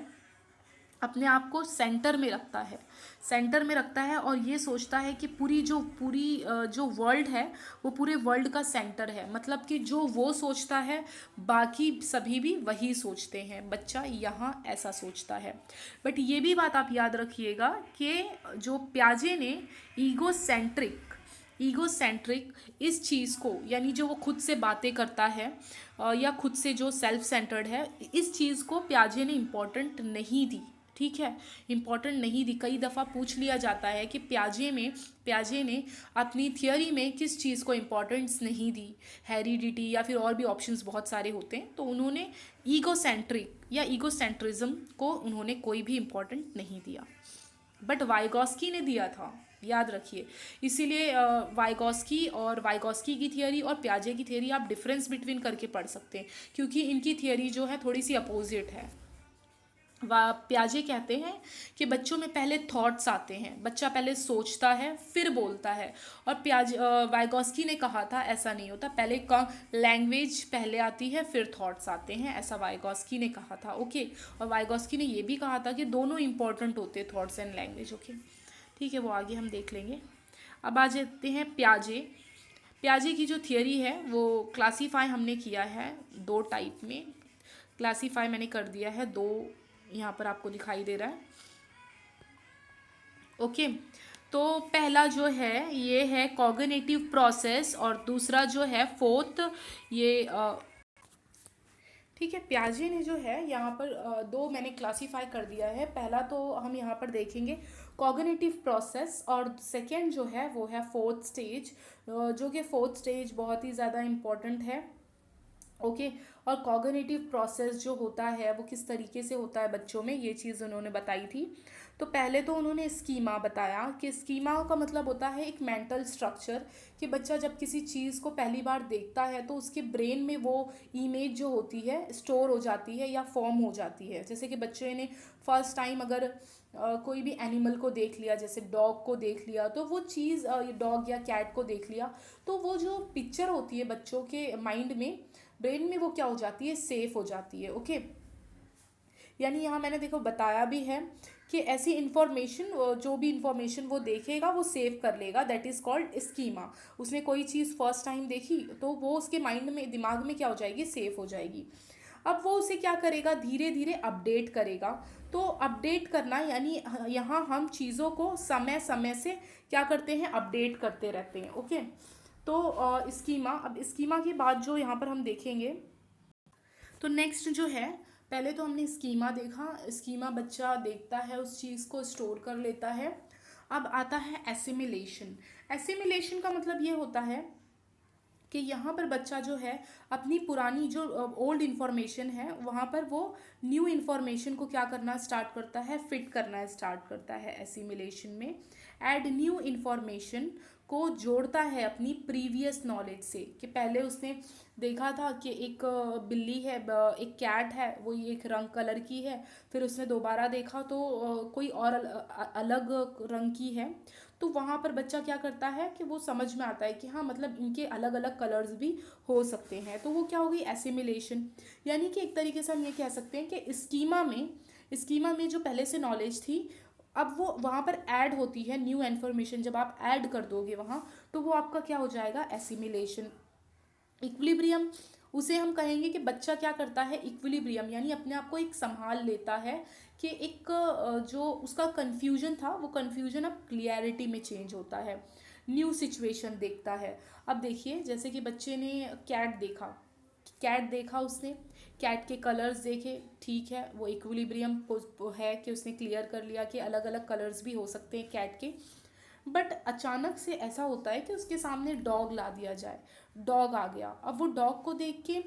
अपने आप को सेंटर में रखता है, सेंटर में रखता है और ये सोचता है कि जो वर्ल्ड है वो पूरे वर्ल्ड का सेंटर है। मतलब कि जो वो सोचता है बाकी सभी भी वही सोचते हैं, बच्चा यहाँ ऐसा सोचता है। बट ये भी बात आप याद रखिएगा कि जो प्याजे ने ईगोसेंट्रिक इस चीज़ को, यानी जो वो खुद से बातें करता है या खुद से जो सेल्फ सेंटर्ड है, इस चीज़ को प्याजे ने इम्पोर्टेंट नहीं दी। ठीक है, इम्पॉर्टेंट नहीं दी। कई दफ़ा पूछ लिया जाता है कि प्याजे ने अपनी थियोरी में किस चीज़ को इम्पोर्टेंस नहीं दी, हेरिडिटी या फिर और भी ऑप्शंस बहुत सारे होते हैं, तो उन्होंने ईगोसेंट्रिक या ईगोसेंट्रिज्म को उन्होंने कोई भी इम्पोर्टेंट नहीं दिया, बट वाइगॉस्की ने दिया था, याद रखिए। इसीलिए वाइगॉस्की की थियोरी और प्याजे की थियोरी आप डिफरेंस बिटवीन करके पढ़ सकते हैं, क्योंकि इनकी थियोरी जो है थोड़ी सी अपोजिट है। प्याजे कहते हैं कि बच्चों में पहले थॉट्स आते हैं, बच्चा पहले सोचता है फिर बोलता है, और वाइगॉस्की ने कहा था ऐसा नहीं होता, पहले लैंग्वेज पहले आती है फिर थॉट्स आते हैं, ऐसा वाइगॉस्की ने कहा था। ओके, और वाइगॉस्की ने ये भी कहा था कि दोनों इंपॉर्टेंट होते हैं, थॉट्स एंड लैंग्वेज। ओके, ठीक है, वो आगे हम देख लेंगे। अब आ जाते हैं प्याजे की जो थियोरी है वो क्लासीफाई हमने किया है 2 टाइप में, क्लासीफाई मैंने कर दिया है 2, यहाँ पर आपको दिखाई दे रहा है। ओके, तो पहला जो है ये है कॉग्निटिव प्रोसेस और दूसरा जो है फोर्थ ये ठीक है। प्याजे ने जो है यहाँ पर 2 मैंने क्लासीफाई कर दिया है। पहला तो हम यहाँ पर देखेंगे कॉग्निटिव प्रोसेस और सेकेंड जो है वो है फोर्थ स्टेज, जो कि फोर्थ स्टेज बहुत ही ज़्यादा इम्पॉर्टेंट है। ओके, और कॉग्निटिव प्रोसेस जो होता है वो किस तरीके से होता है बच्चों में, ये चीज़ उन्होंने बताई थी। तो पहले तो उन्होंने स्कीमा बताया कि स्कीमा का मतलब होता है एक मेंटल स्ट्रक्चर, कि बच्चा जब किसी चीज़ को पहली बार देखता है तो उसके ब्रेन में वो इमेज जो होती है स्टोर हो जाती है या फॉर्म हो जाती है। जैसे कि बच्चे ने फर्स्ट टाइम अगर कोई भी एनिमल को देख लिया, जैसे डॉग को देख लिया, तो वो चीज़ डॉग या कैट को देख लिया, तो वो जो पिक्चर होती है बच्चों के माइंड में, ब्रेन में, वो क्या हो जाती है, सेफ हो जाती है। ओके, यानी यहाँ मैंने देखो बताया भी है कि ऐसी इन्फॉर्मेशन, जो भी इन्फॉर्मेशन वो देखेगा वो सेव कर लेगा, दैट इज़ कॉल्ड स्कीमा। उसने कोई चीज़ फर्स्ट टाइम देखी तो वो उसके माइंड में, दिमाग में क्या हो जाएगी, सेफ हो जाएगी। अब वो उसे क्या करेगा, धीरे धीरे अपडेट करेगा। तो अपडेट करना यानी यहाँ हम चीज़ों को समय समय से क्या करते हैं, अपडेट करते रहते हैं। ओके, तो स्कीमा, अब स्कीमा के बाद जो यहाँ पर हम देखेंगे, तो नेक्स्ट जो है, पहले तो हमने स्कीमा देखा, स्कीमा बच्चा देखता है, उस चीज़ को स्टोर कर लेता है। अब आता है एसिमिलेशन। एसिमिलेशन का मतलब ये होता है कि यहाँ पर बच्चा जो है अपनी पुरानी जो ओल्ड इन्फॉर्मेशन है वहाँ पर वो न्यू इन्फॉर्मेशन को क्या करना स्टार्ट करता है, फिट करना स्टार्ट करता है एसिमिलेशन में। ऐड न्यू इन्फॉर्मेशन को जोड़ता है अपनी प्रीवियस नॉलेज से, कि पहले उसने देखा था कि एक बिल्ली है, एक कैट है, वो एक रंग कलर की है, फिर उसने दोबारा देखा तो कोई और अलग रंग की है। तो वहाँ पर बच्चा क्या करता है कि वो समझ में आता है कि हाँ, मतलब इनके अलग अलग कलर्स भी हो सकते हैं, तो वो क्या होगी, एसिमिलेशन। यानी कि एक तरीके से हम ये कह सकते हैं कि स्कीमा में जो पहले से नॉलेज थी, अब वो वहाँ पर ऐड होती है न्यू इन्फॉर्मेशन, जब आप ऐड कर दोगे वहाँ, तो वो आपका क्या हो जाएगा, एसिमिलेशन। इक्विलिब्रियम, उसे हम कहेंगे कि बच्चा क्या करता है, इक्विलिब्रियम, यानी अपने आप को एक संभाल लेता है, कि एक जो उसका कन्फ्यूजन था वो कन्फ्यूजन अब क्लियरिटी में चेंज होता है, न्यू सिचुएशन देखता है। अब देखिए, जैसे कि बच्चे ने कैट देखा उसने, कैट के कलर्स देखे, ठीक है, वो इक्विलिब्रियम को है कि उसने क्लियर कर लिया कि अलग अलग कलर्स भी हो सकते हैं कैट के। बट अचानक से ऐसा होता है कि उसके सामने डॉग ला दिया जाए, डॉग आ गया। अब वो डॉग को देख के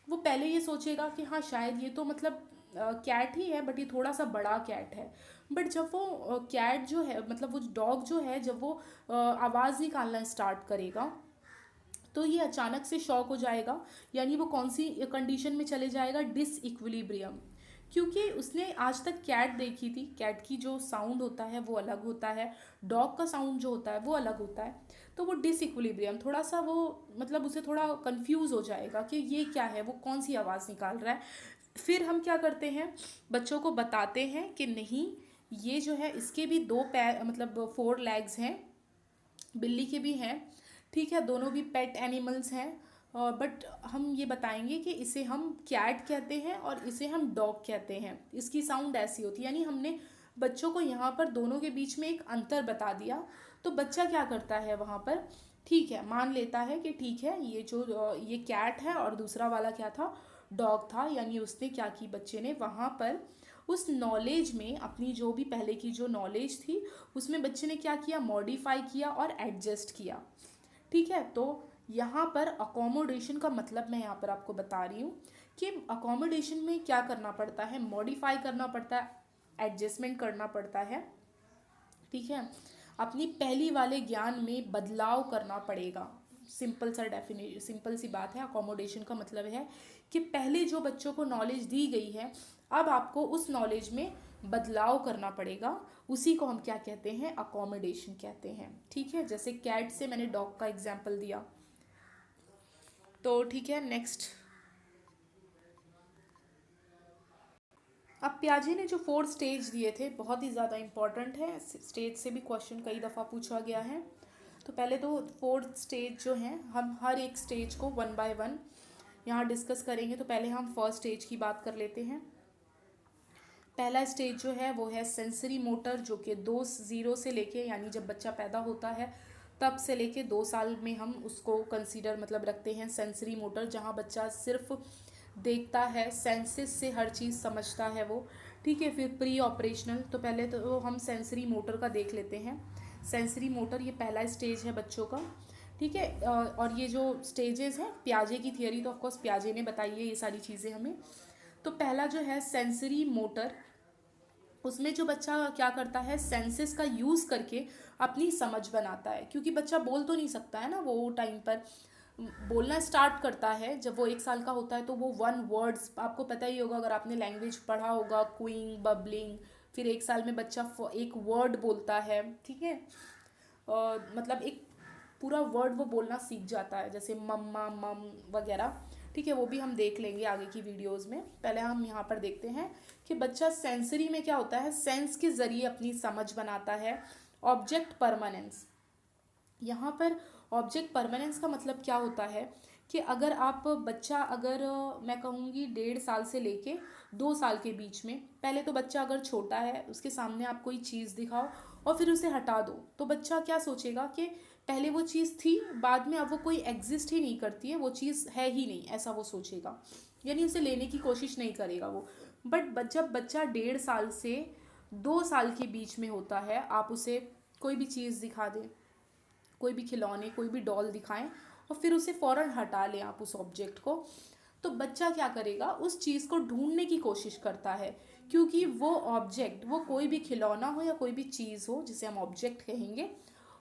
वो पहले ये सोचेगा कि हाँ, शायद ये तो मतलब कैट ही है, बट ये थोड़ा सा बड़ा कैट है। बट जब वो कैट जो है, मतलब वो डॉग जो है, जब वो आवाज़ निकालना स्टार्ट करेगा तो ये अचानक से शॉक हो जाएगा। यानी वो कौन सी कंडीशन में चले जाएगा, डिस इक्विलिब्रियम। क्योंकि उसने आज तक कैट देखी थी, कैट की जो साउंड होता है वो अलग होता है, डॉग का साउंड जो होता है वो अलग होता है। तो वो डिस इक्विलिब्रियम, थोड़ा सा वो मतलब उसे थोड़ा कंफ्यूज हो जाएगा कि ये क्या है, वो कौन सी आवाज़ निकाल रहा है। फिर हम क्या करते हैं, बच्चों को बताते हैं कि नहीं, ये जो है इसके भी दो पैर, मतलब 4 लेग्स हैं, बिल्ली के भी हैं, ठीक है, दोनों भी पेट एनिमल्स हैं। बट हम ये बताएंगे कि इसे हम कैट कहते हैं और इसे हम डॉग कहते हैं, इसकी साउंड ऐसी होती है। यानी हमने बच्चों को यहाँ पर दोनों के बीच में एक अंतर बता दिया। तो बच्चा क्या करता है वहाँ पर, ठीक है, मान लेता है कि ठीक है, ये जो ये कैट है और दूसरा वाला क्या था, डॉग था। यानी उसने क्या की, बच्चे ने वहाँ पर उस नॉलेज में अपनी जो भी पहले की जो नॉलेज थी उसमें बच्चे ने क्या किया, मॉडिफाई किया और एडजस्ट किया। ठीक है, तो यहाँ पर अकोमोडेशन का मतलब मैं यहाँ पर आपको बता रही हूँ कि अकोमोडेशन में क्या करना पड़ता है, मॉडिफाई करना पड़ता है, एडजस्टमेंट करना पड़ता है। ठीक है, अपनी पहली वाले ज्ञान में बदलाव करना पड़ेगा। सिंपल सी बात है। अकोमोडेशन का मतलब है कि पहले जो बच्चों को नॉलेज दी गई है, अब आपको उस नॉलेज में बदलाव करना पड़ेगा। उसी को हम क्या कहते हैं, अकोमोडेशन कहते हैं। ठीक है, जैसे कैट से मैंने डॉग का एग्जाम्पल दिया। तो ठीक है, नेक्स्ट। अब पियाजे ने जो 4 स्टेज दिए थे बहुत ही ज़्यादा इंपॉर्टेंट है, स्टेज से भी क्वेश्चन कई दफ़ा पूछा गया है। तो पहले तो 4 स्टेज जो हैं, हम हर एक स्टेज को 1 बाय 1 यहाँ डिस्कस करेंगे। तो पहले हम फर्स्ट स्टेज की बात कर लेते हैं। पहला स्टेज जो है वो है सेंसरी मोटर, जो कि 2 से लेके, यानी जब बच्चा पैदा होता है तब से लेके 2 साल में हम उसको कंसीडर मतलब रखते हैं सेंसरी मोटर, जहाँ बच्चा सिर्फ देखता है, सेंसेस से हर चीज़ समझता है वो। ठीक है, फिर प्री ऑपरेशनल, तो पहले तो हम सेंसरी मोटर का देख लेते हैं। सेंसरी मोटर ये पहला स्टेज है बच्चों का। ठीक है, और ये जो स्टेजेस हैं पियाजे की थियरी, तो ऑफकोर्स पियाजे ने बताई है ये सारी चीज़ें हमें। तो पहला जो है सेंसरी मोटर, उसमें जो बच्चा क्या करता है, सेंसेस का यूज़ करके अपनी समझ बनाता है। क्योंकि बच्चा बोल तो नहीं सकता है ना, वो टाइम पर बोलना स्टार्ट करता है जब वो 1 साल का होता है। तो वो 1 वर्ड्स, आपको पता ही होगा अगर आपने लैंग्वेज पढ़ा होगा, क्विंग, बबलिंग। फिर 1 साल में बच्चा एक वर्ड बोलता है। ठीक है, मतलब एक पूरा वर्ड वो बोलना सीख जाता है, जैसे मम्मा, मम वगैरह। ठीक है, वो भी हम देख लेंगे आगे की वीडियोस में। पहले हम यहाँ पर देखते हैं कि बच्चा सेंसरी में क्या होता है, सेंस के ज़रिए अपनी समझ बनाता है। ऑब्जेक्ट परमानेंस, यहाँ पर ऑब्जेक्ट परमानेंस का मतलब क्या होता है कि अगर आप बच्चा, अगर मैं कहूँगी 1.5 साल से लेके 2 साल के बीच में, पहले तो बच्चा अगर छोटा है उसके सामने आप कोई चीज़ दिखाओ और फिर उसे हटा दो, तो बच्चा क्या सोचेगा कि पहले वो चीज़ थी, बाद में अब वो कोई एग्जिस्ट ही नहीं करती है, वो चीज़ है ही नहीं, ऐसा वो सोचेगा। यानी उसे लेने की कोशिश नहीं करेगा वो। बट जब बच्चा 1.5 साल से 2 साल के बीच में होता है, आप उसे कोई भी चीज़ दिखा दें, कोई भी खिलौने, कोई भी डॉल दिखाएं और फिर उसे फ़ौरन हटा लें आप उस ऑब्जेक्ट को, तो बच्चा क्या करेगा, उस चीज़ को ढूंढने की कोशिश करता है। क्योंकि वो ऑब्जेक्ट, वो कोई भी खिलौना हो या कोई भी चीज़ हो जिसे हम ऑब्जेक्ट कहेंगे,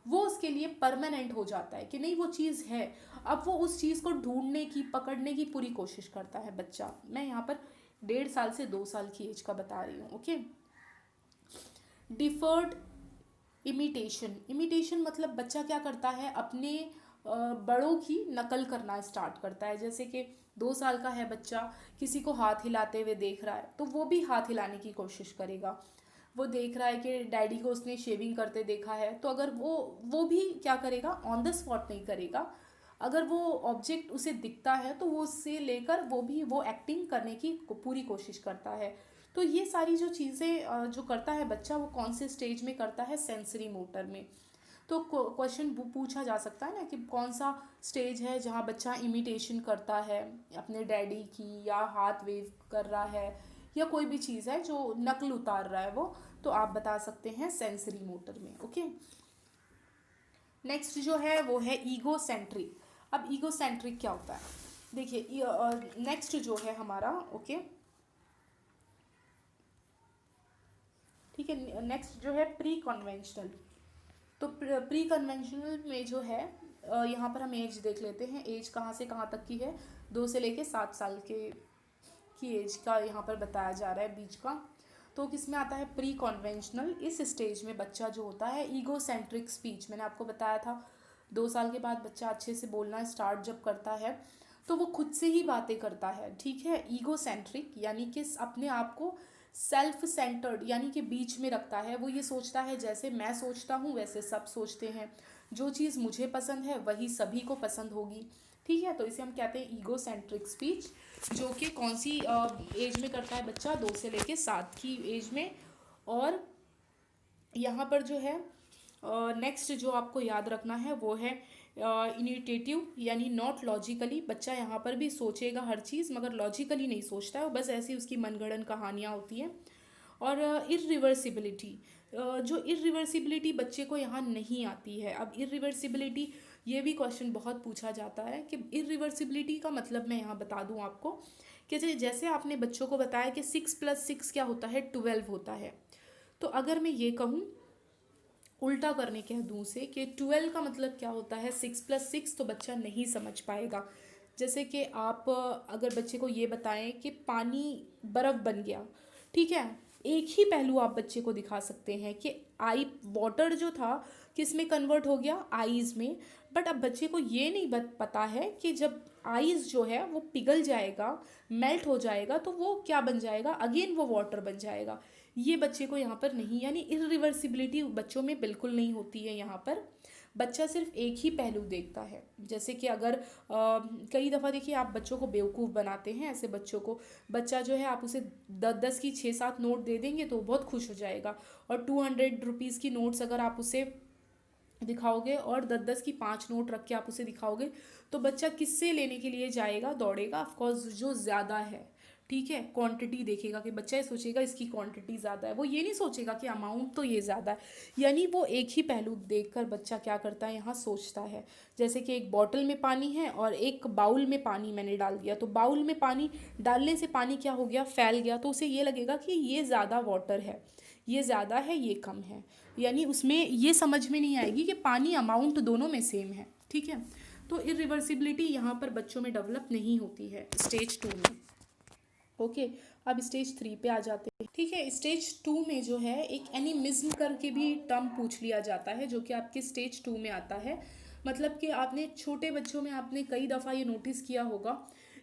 वो उसके लिए परमानेंट हो जाता है कि नहीं, वो चीज़ है। अब वो उस चीज़ को ढूंढने की, पकड़ने की पूरी कोशिश करता है बच्चा। मैं यहाँ पर 1.5 साल से 2 साल की एज का बता रही हूँ। ओके, डिफर्ड इमिटेशन, इमिटेशन मतलब बच्चा क्या करता है, अपने बड़ों की नकल करना स्टार्ट करता है। जैसे कि 2 साल का है बच्चा, किसी को हाथ हिलाते हुए देख रहा है तो वो भी हाथ हिलाने की कोशिश करेगा। वो देख रहा है कि डैडी को उसने शेविंग करते देखा है, तो अगर वो भी क्या करेगा, ऑन द स्पॉट नहीं करेगा। अगर वो ऑब्जेक्ट उसे दिखता है तो वो उससे लेकर वो भी वो एक्टिंग करने की पूरी कोशिश करता है। तो ये सारी जो चीज़ें जो करता है बच्चा, वो कौन से स्टेज में करता है, सेंसरी मोटर में। तो क्वेश्चन पूछा जा सकता है ना कि कौन सा स्टेज है जहाँ बच्चा इमिटेशन करता है अपने डैडी की, या हाथ वेव कर रहा है, या कोई भी चीज़ है जो नकल उतार रहा है वो, तो आप बता सकते हैं सेंसरी मोटर में। ओके, नेक्स्ट जो है वो है ईगो सेंट्रिक। अब ईगो सेंट्रिक क्या होता है, देखिए नेक्स्ट जो है हमारा, ओके, ठीक है। नेक्स्ट जो है प्री कन्वेंशनल। तो प्री कन्वेंशनल में जो है यहाँ पर हम एज देख लेते हैं। एज कहाँ से कहाँ तक की है, 2 से लेके 7 साल के की एज का यहाँ पर बताया जा रहा है बीच का। तो किस में आता है, प्री कन्वेंशनल। इस स्टेज में बच्चा जो होता है ईगो सेंट्रिक स्पीच, मैंने आपको बताया था 2 साल के बाद बच्चा अच्छे से बोलना स्टार्ट जब करता है तो वो खुद से ही बातें करता है। ठीक है, ईगो सेंट्रिक यानी कि अपने आप को सेल्फ सेंटर्ड यानी कि बीच में रखता है। वो ये सोचता है जैसे मैं सोचता हूँ वैसे सब सोचते हैं, जो चीज़ मुझे पसंद है वही सभी को पसंद होगी। ठीक है, तो इसे हम कहते हैं ईगो सेंट्रिक स्पीच, जो कि कौन सी एज में करता है बच्चा, 2 से लेके 7 की एज में। और यहाँ पर जो है नेक्स्ट जो आपको याद रखना है वो है इनिटेटिव यानी नॉट लॉजिकली। बच्चा यहाँ पर भी सोचेगा हर चीज़ मगर लॉजिकली नहीं सोचता है, वो बस ऐसी उसकी मनगढ़ंत कहानियाँ होती हैं। और इरिवर्सिबिलिटी, जो इरिवर्सिबिलिटी बच्चे को यहाँ नहीं आती है। अब इरिवर्सिबिलिटी ये भी क्वेश्चन बहुत पूछा जाता है कि इरिवर्सिबिलिटी का मतलब मैं यहाँ बता दूँ आपको कि जैसे आपने बच्चों को बताया कि 6+6 क्या होता है, 12 होता है। तो अगर मैं ये कहूँ उल्टा करने कह दूँ से कि 12 का मतलब क्या होता है 6+6, तो बच्चा नहीं समझ पाएगा। जैसे कि आप अगर बच्चे को ये बताएं कि पानी बर्फ़ बन गया, ठीक है, एक ही पहलू आप बच्चे को दिखा सकते हैं कि वाटर जो था किस में कन्वर्ट हो गया, आइज़ में। बट अब बच्चे को ये नहीं पता है कि जब आइस जो है वो पिघल जाएगा, मेल्ट हो जाएगा, तो वो क्या बन जाएगा, अगेन वो वाटर बन जाएगा। ये बच्चे को यहाँ पर नहीं, यानी इरिवर्सिबिलिटी बच्चों में बिल्कुल नहीं होती है। यहाँ पर बच्चा सिर्फ एक ही पहलू देखता है। जैसे कि अगर कई दफ़ा देखिए आप बच्चों को बेवकूफ़ बनाते हैं, ऐसे बच्चों को, बच्चा जो है आप उसे 10-10 की 6-7 नोट दे देंगे तो बहुत खुश हो जाएगा। और 200 रुपीज़ की नोट्स अगर आप उसे दिखाओगे और 10-10 की 5 नोट रख के आप उसे दिखाओगे तो बच्चा किससे लेने के लिए जाएगा, दौड़ेगा, ऑफकोर्स जो ज़्यादा है। ठीक है, क्वांटिटी देखेगा कि बच्चा ये सोचेगा इसकी क्वांटिटी ज़्यादा है, वो ये नहीं सोचेगा कि अमाउंट तो ये ज़्यादा है। यानी वो एक ही पहलू देखकर बच्चा क्या करता है, यहाँ सोचता है। जैसे कि एक बॉटल में पानी है और एक बाउल में पानी मैंने डाल दिया, तो बाउल में पानी डालने से पानी क्या हो गया, फैल गया, तो उसे ये लगेगा कि ये ज़्यादा वाटर है, ये ज़्यादा है, ये कम है। यानी उसमें ये समझ में नहीं आएगी कि पानी अमाउंट दोनों में सेम है। ठीक है, तो इरिवर्सिबिलिटी यहाँ पर बच्चों में डेवलप नहीं होती है स्टेज 2 में। ओके, अब स्टेज 3 पे आ जाते हैं। ठीक है, स्टेज 2 में जो है एक एनिमिज्म करके भी टर्म पूछ लिया जाता है, जो कि आपके स्टेज 2 में आता है। मतलब कि आपने छोटे बच्चों में आपने कई दफ़ा ये नोटिस किया होगा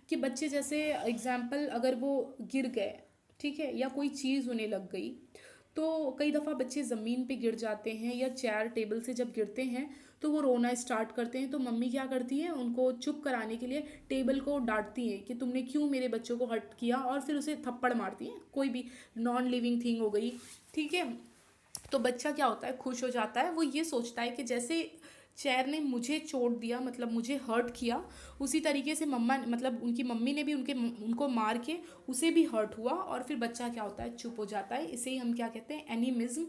कि बच्चे जैसे एग्जाम्पल अगर वो गिर गए, ठीक है, या कोई चीज़ उन्हें लग गई, तो कई दफ़ा बच्चे ज़मीन पे गिर जाते हैं या चेयर टेबल से जब गिरते हैं तो वो रोना स्टार्ट करते हैं। तो मम्मी क्या करती है, उनको चुप कराने के लिए टेबल को डांटती है कि तुमने क्यों मेरे बच्चों को हर्ट किया, और फिर उसे थप्पड़ मारती हैं। कोई भी नॉन लिविंग थिंग हो गई, ठीक है, तो बच्चा क्या होता है, खुश हो जाता है। वो ये सोचता है कि जैसे चेयर ने मुझे चोट दिया, मतलब मुझे हर्ट किया, उसी तरीके से मम्मा मतलब उनकी मम्मी ने भी उनको मार के उसे भी हर्ट हुआ, और फिर बच्चा क्या होता है, चुप हो जाता है। इसे ही हम क्या कहते हैं, एनिमिज्म।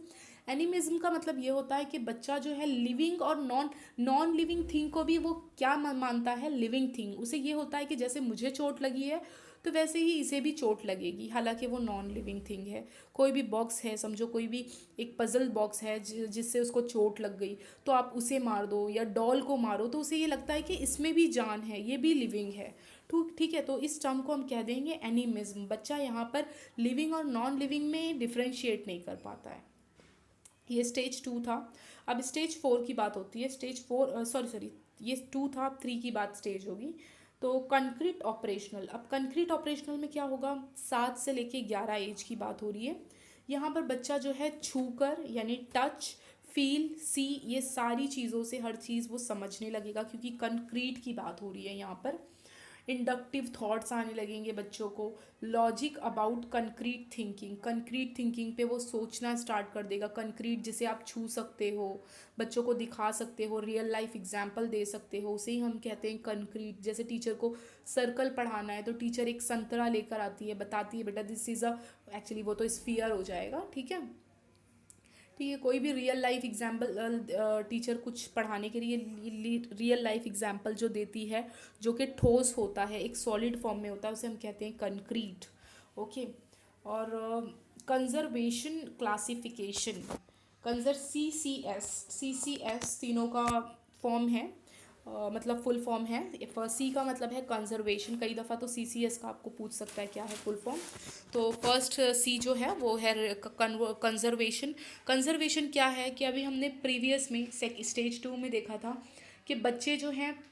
एनिमिज्म का मतलब ये होता है कि बच्चा जो है लिविंग और नॉन लिविंग थिंग को भी वो क्या मानता है, लिविंग थिंग। उसे ये होता है कि जैसे मुझे चोट लगी है तो वैसे ही इसे भी चोट लगेगी, हालांकि वो नॉन लिविंग थिंग है। कोई भी बॉक्स है, समझो कोई भी एक पजल बॉक्स है जिससे उसको चोट लग गई, तो आप उसे मार दो या डॉल को मारो तो उसे ये लगता है कि इसमें भी जान है, ये भी लिविंग है। ठीक है, तो इस टर्म को हम कह देंगे एनिमिज्म। बच्चा यहाँ पर लिविंग और नॉन लिविंग में डिफ्रेंशिएट नहीं कर पाता है। ये स्टेज 2 था। अब स्टेज 4 की बात होती है। स्टेज 4 सॉरी ये 2 था, 3 की बात स्टेज होगी। तो कंक्रीट ऑपरेशनल। अब कंक्रीट ऑपरेशनल में क्या होगा, 7 से लेके 11 एज की बात हो रही है। यहाँ पर बच्चा जो है छूकर यानी टच, फील, सी, ये सारी चीज़ों से हर चीज़ वो समझने लगेगा, क्योंकि कंक्रीट की बात हो रही है यहाँ पर। इंडक्टिव थॉट्स आने लगेंगे बच्चों को। Logic about concrete thinking, concrete thinking पे वो सोचना स्टार्ट कर देगा। कंक्रीट जिसे आप छू सकते हो, बच्चों को दिखा सकते हो, रियल लाइफ एग्जाम्पल दे सकते हो, उसे ही हम कहते हैं कंक्रीट। जैसे टीचर को सर्कल पढ़ाना है तो टीचर एक संतरा लेकर आती है, बताती है बेटा दिस इज़ अ, एक्चुअली वो तो स्फीयर हो जाएगा। ठीक है, ठीक है, कोई भी रियल लाइफ एग्जाम्पल टीचर कुछ पढ़ाने के लिए रियल लाइफ एग्जाम्पल जो देती है, जो कि ठोस होता है, एक सॉलिड फॉर्म में होता है, उसे हम कहते हैं कंक्रीट। ओके, और कंजर्वेशन क्लासिफिकेशन, सी सी एस तीनों का फॉर्म है, मतलब फुल फॉर्म है। सी का मतलब है कंजर्वेशन, कई दफ़ा तो सी सी एस का आपको पूछ सकता है क्या है फुल फॉर्म। तो फर्स्ट सी जो है वो है कंजर्वेशन। कंजर्वेशन क्या है कि अभी हमने प्रीवियस में स्टेज 2 में देखा था कि बच्चे जो हैं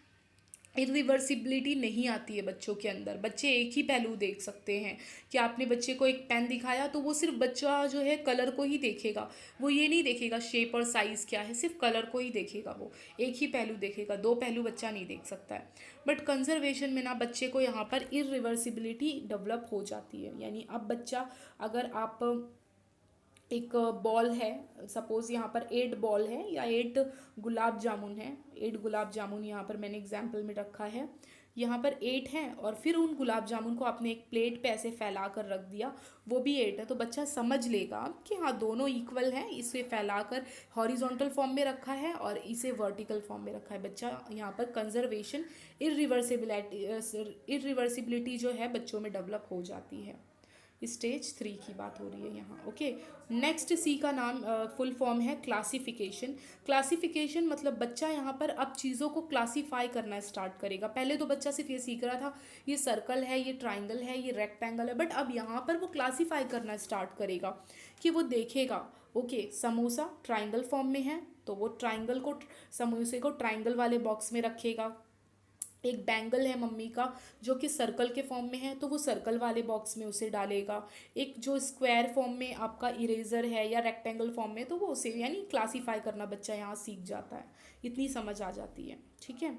इरिवर्सिबिलिटी नहीं आती है बच्चों के अंदर, बच्चे एक ही पहलू देख सकते हैं कि आपने बच्चे को एक पेन दिखाया तो वो सिर्फ बच्चा जो है कलर को ही देखेगा, वो ये नहीं देखेगा शेप और साइज़ क्या है, सिर्फ कलर को ही देखेगा, वो एक ही पहलू देखेगा, दो पहलू बच्चा नहीं देख सकता है। बट कंजर्वेशन में ना बच्चे को यहाँ पर इरिवर्सिबिलिटी डेवलप हो जाती है। यानी अब बच्चा, अगर आप एक बॉल है, सपोज़ यहाँ पर 8 बॉल है या 8 गुलाब जामुन है, 8 गुलाब जामुन यहाँ पर मैंने एग्जाम्पल में रखा है, यहाँ पर 8 है और फिर उन गुलाब जामुन को आपने एक प्लेट पे ऐसे फैला कर रख दिया, वो भी 8 है, तो बच्चा समझ लेगा कि हाँ दोनों इक्वल हैं, इसे फैला कर हॉरिजॉन्टल फॉर्म में रखा है और इसे वर्टिकल फॉर्म में रखा है। बच्चा यहाँ पर कंजर्वेशन इरिवर्सिबिलिटी जो है बच्चों में डेवलप हो जाती है। स्टेज 3 की बात हो रही है यहाँ। ओके, नेक्स्ट सी का नाम फुल फॉर्म है क्लासिफिकेशन। क्लासिफिकेशन मतलब बच्चा यहाँ पर अब चीज़ों को क्लासीफाई करना स्टार्ट करेगा। पहले तो बच्चा सिर्फ ये सीख रहा था ये सर्कल है, ये ट्राइंगल है, ये रेक्टेंगल है, बट अब यहाँ पर वो क्लासीफाई करना स्टार्ट करेगा कि वो देखेगा ओके समोसा ट्राइंगल फॉर्म में है तो वो ट्राइंगल को, समोसे को ट्राइंगल वाले बॉक्स में रखेगा। एक बैंगल है मम्मी का जो कि सर्कल के फॉर्म में है तो वो सर्कल वाले बॉक्स में उसे डालेगा। एक जो स्क्वायर फॉर्म में आपका इरेजर है या रेक्टेंगल फॉर्म में तो वो उसे, यानी क्लासीफाई करना बच्चा यहाँ सीख जाता है, इतनी समझ आ जाती है। ठीक है,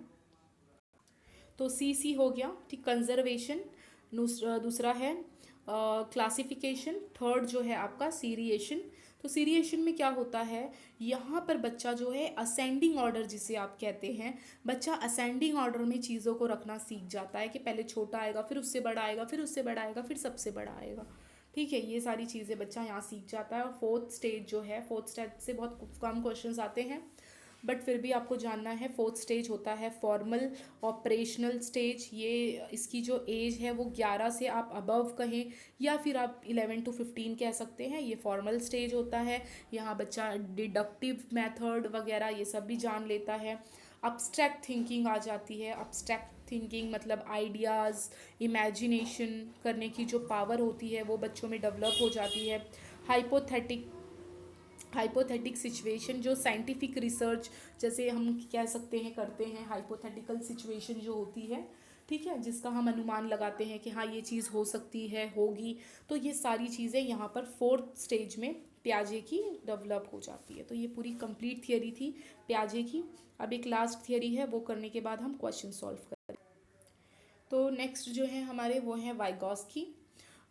तो सी हो गया। ठीक, कंजर्वेशन दूसरा है क्लासिफिकेशन, थर्ड जो है आपका सीरिएशन। तो सीरिएशन में क्या होता है, यहाँ पर बच्चा जो है असेंडिंग ऑर्डर जिसे आप कहते हैं, बच्चा असेंडिंग ऑर्डर में चीज़ों को रखना सीख जाता है कि पहले छोटा आएगा फिर उससे बड़ा आएगा फिर उससे बड़ा आएगा फिर सबसे बड़ा आएगा। ठीक है, ये सारी चीज़ें बच्चा यहाँ सीख जाता है। और फोर्थ स्टेज जो है, फोर्थ स्टेज से बहुत कम क्वेश्चंस आते हैं बट फिर भी आपको जानना है। फोर्थ स्टेज होता है फॉर्मल ऑपरेशनल स्टेज। ये इसकी जो एज है वो 11 से आप अबव कहें या फिर आप 11 to 15 कह सकते हैं, ये फॉर्मल स्टेज होता है। यहाँ बच्चा डिडक्टिव मेथड वगैरह ये सब भी जान लेता है। अब्स्ट्रैक्ट थिंकिंग आ जाती है। अब्स्ट्रैक्ट थिंकिंग मतलब आइडियाज़, इमेजिनेशन करने की जो पावर होती है वो बच्चों में डेवलप हो जाती है। हाइपोथेटिक सिचुएशन, जो साइंटिफिक रिसर्च जैसे हम कह सकते हैं करते हैं, हाइपोथेटिकल सिचुएशन जो होती है, ठीक है, जिसका हम अनुमान लगाते हैं कि हाँ ये चीज़ हो सकती है, होगी, तो ये सारी चीज़ें यहाँ पर फोर्थ स्टेज में प्याजे की डेवलप हो जाती है। तो ये पूरी कंप्लीट थियरी थी प्याजे की। अब एक लास्ट थियरी है, वो करने के बाद हम क्वेश्चन सॉल्व करें। तो नेक्स्ट जो है हमारे वो हैं वाइगॉस्की।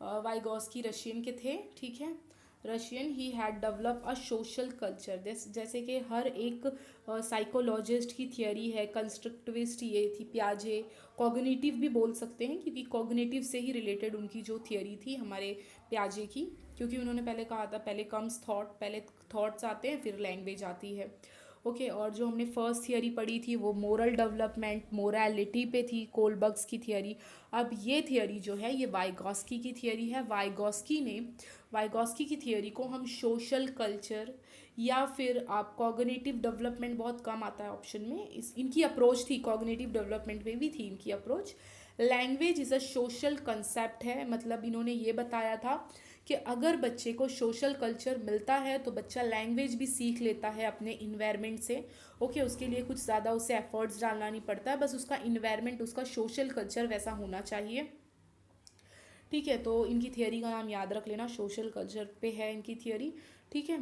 वाइगॉस्की रशियन के थे, ठीक है, Russian. He had develop a social culture, जैसे कि हर एक साइकोलॉजिस्ट की थियरी है। कंस्ट्रक्टिविस्ट ये थी प्याजे, कॉग्निटिव भी बोल सकते हैं क्योंकि कॉग्निटिव से ही रिलेटेड उनकी जो थियरी थी हमारे प्याजे की, क्योंकि उन्होंने पहले कहा था पहले कम्स थॉट, पहले थॉट्स आते हैं फिर लैंग्वेज आती है। ओके, और जो हमने फर्स्ट थियरी पढ़ी थी वो मोरल डेवलपमेंट, मोरालिटी पे थी, कोलबर्ग्स की थियरी। अब ये थियरी जो है ये वाइगॉस्की की थियरी है। वाइगॉस्की की थियरी को हम सोशल कल्चर या फिर आप कॉग्निटिव डेवलपमेंट, बहुत कम आता है ऑप्शन में, इनकी अप्रोच थी, कॉग्निटिव डेवलपमेंट में भी थी इनकी approach. Language is a social concept है, मतलब इन्होंने ये बताया था कि अगर बच्चे को सोशल कल्चर मिलता है तो बच्चा लैंग्वेज भी सीख लेता है अपने इन्वायरमेंट से। ओके, उसके लिए कुछ ज़्यादा उसे एफर्ट्स डालना नहीं पड़ता है, बस उसका इन्वायरमेंट, उसका सोशल कल्चर वैसा होना चाहिए। ठीक है, तो इनकी थियरी का नाम याद रख लेना, सोशल कल्चर पे है इनकी थियरी। ठीक है,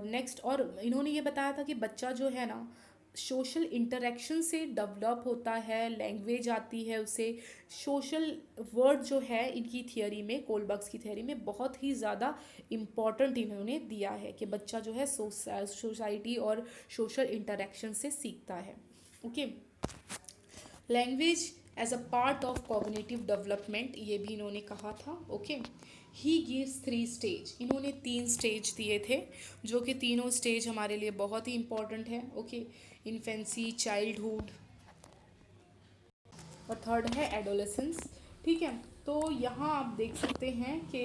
नेक्स्ट, और इन्होंने ये बताया था कि बच्चा जो है ना सोशल इंटरेक्शन से डेवलप होता है, लैंग्वेज आती है उसे। सोशल वर्ड जो है इनकी थियरी में, कोलबर्ग्स की थियरी में बहुत ही ज़्यादा इम्पॉर्टेंट इन्होंने दिया है कि बच्चा जो है सोसाइटी और सोशल इंटरेक्शन से सीखता है। Okay, language as a part of cognitive development, ये भी इन्होंने कहा था। ओके, ही गिव्स 3 स्टेज, इन्होंने 3 स्टेज दिए थे जो कि तीनों स्टेज हमारे लिए बहुत ही इंपॉर्टेंट है। ओके, इन्फेंसी, चाइल्डहुड और थर्ड है एडोलेसेंस। ठीक है, तो यहाँ आप देख सकते हैं कि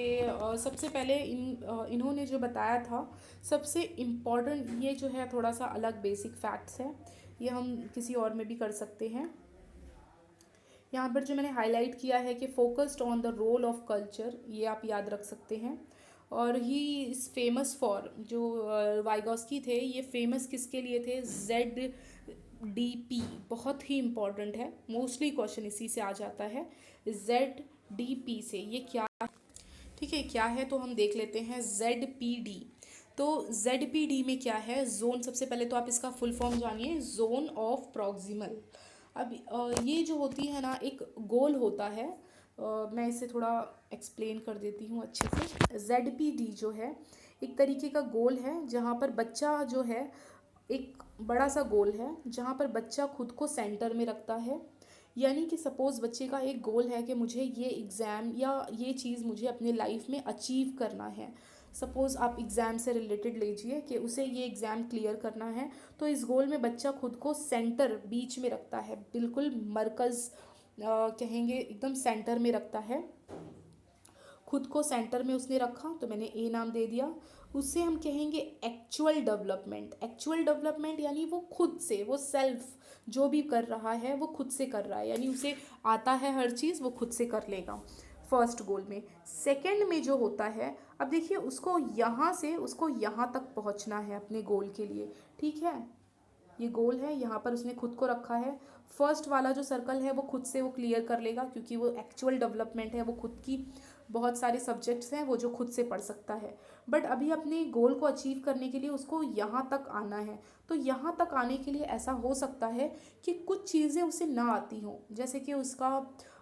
सबसे पहले इन्होंने जो बताया था, सबसे इम्पॉर्टेंट ये जो है थोड़ा सा अलग बेसिक फैक्ट्स है, ये हम किसी और में भी कर सकते हैं। यहाँ पर जो मैंने हाईलाइट किया है कि focused on the role of culture, ये आप याद रख सकते हैं। और ही इज़ फेमस फॉर, जो वाइगॉस्की थे ये फेमस किसके लिए थे, ZDP, बहुत ही इम्पॉर्टेंट है, मोस्टली क्वेश्चन इसी से आ जाता है, ZDP से। ये क्या, ठीक है क्या है, तो हम देख लेते हैं ZPD। तो ZPD में क्या है, जोन, सबसे पहले तो आप इसका फुल फॉर्म जानिए, जोन ऑफ प्रॉक्सिमल। अब ये जो होती है ना, एक गोल होता है, मैं इसे थोड़ा एक्सप्लेन कर देती हूँ अच्छे से। ZPD जो है एक तरीके का गोल है जहाँ पर बच्चा जो है, एक बड़ा सा गोल है जहाँ पर बच्चा खुद को सेंटर में रखता है। यानी कि सपोज़ बच्चे का एक गोल है कि मुझे ये एग्ज़ाम या ये चीज़ मुझे अपने लाइफ में अचीव करना है। सपोज़ आप एग्ज़ाम से रिलेटेड लीजिए कि उसे ये एग्ज़ाम क्लियर करना है, तो इस गोल में बच्चा खुद को सेंटर, बीच में रखता है, बिल्कुल मरकज़ कहेंगे, एकदम सेंटर में रखता है। खुद को सेंटर में उसने रखा तो मैंने ए नाम दे दिया। उससे हम कहेंगे एक्चुअल डेवलपमेंट। एक्चुअल डेवलपमेंट यानी वो खुद से, वो सेल्फ जो भी कर रहा है वो खुद से कर रहा है, यानी उसे आता है हर चीज़, वो खुद से कर लेगा, फर्स्ट गोल में। सेकंड में जो होता है, अब देखिए उसको यहाँ से उसको यहाँ तक पहुँचना है अपने गोल के लिए, ठीक है। ये गोल है, यहाँ पर उसने खुद को रखा है। फर्स्ट वाला जो सर्कल है वो खुद से वो क्लियर कर लेगा, क्योंकि वो एक्चुअल डेवलपमेंट है, वो खुद की बहुत सारे सब्जेक्ट्स हैं वो जो खुद से पढ़ सकता है। बट अभी अपने गोल को अचीव करने के लिए उसको यहाँ तक आना है। तो यहाँ तक आने के लिए ऐसा हो सकता है कि कुछ चीज़ें उसे ना आती हों, जैसे कि उसका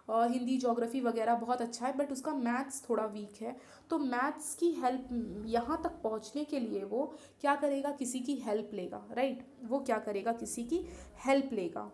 हिंदी ज्योग्राफी वगैरह बहुत अच्छा है बट उसका मैथ्स थोड़ा वीक है। तो मैथ्स की हेल्प, यहाँ तक पहुँचने के लिए वो क्या करेगा, किसी की हेल्प लेगा, राइट। वो क्या करेगा, किसी की हेल्प लेगा,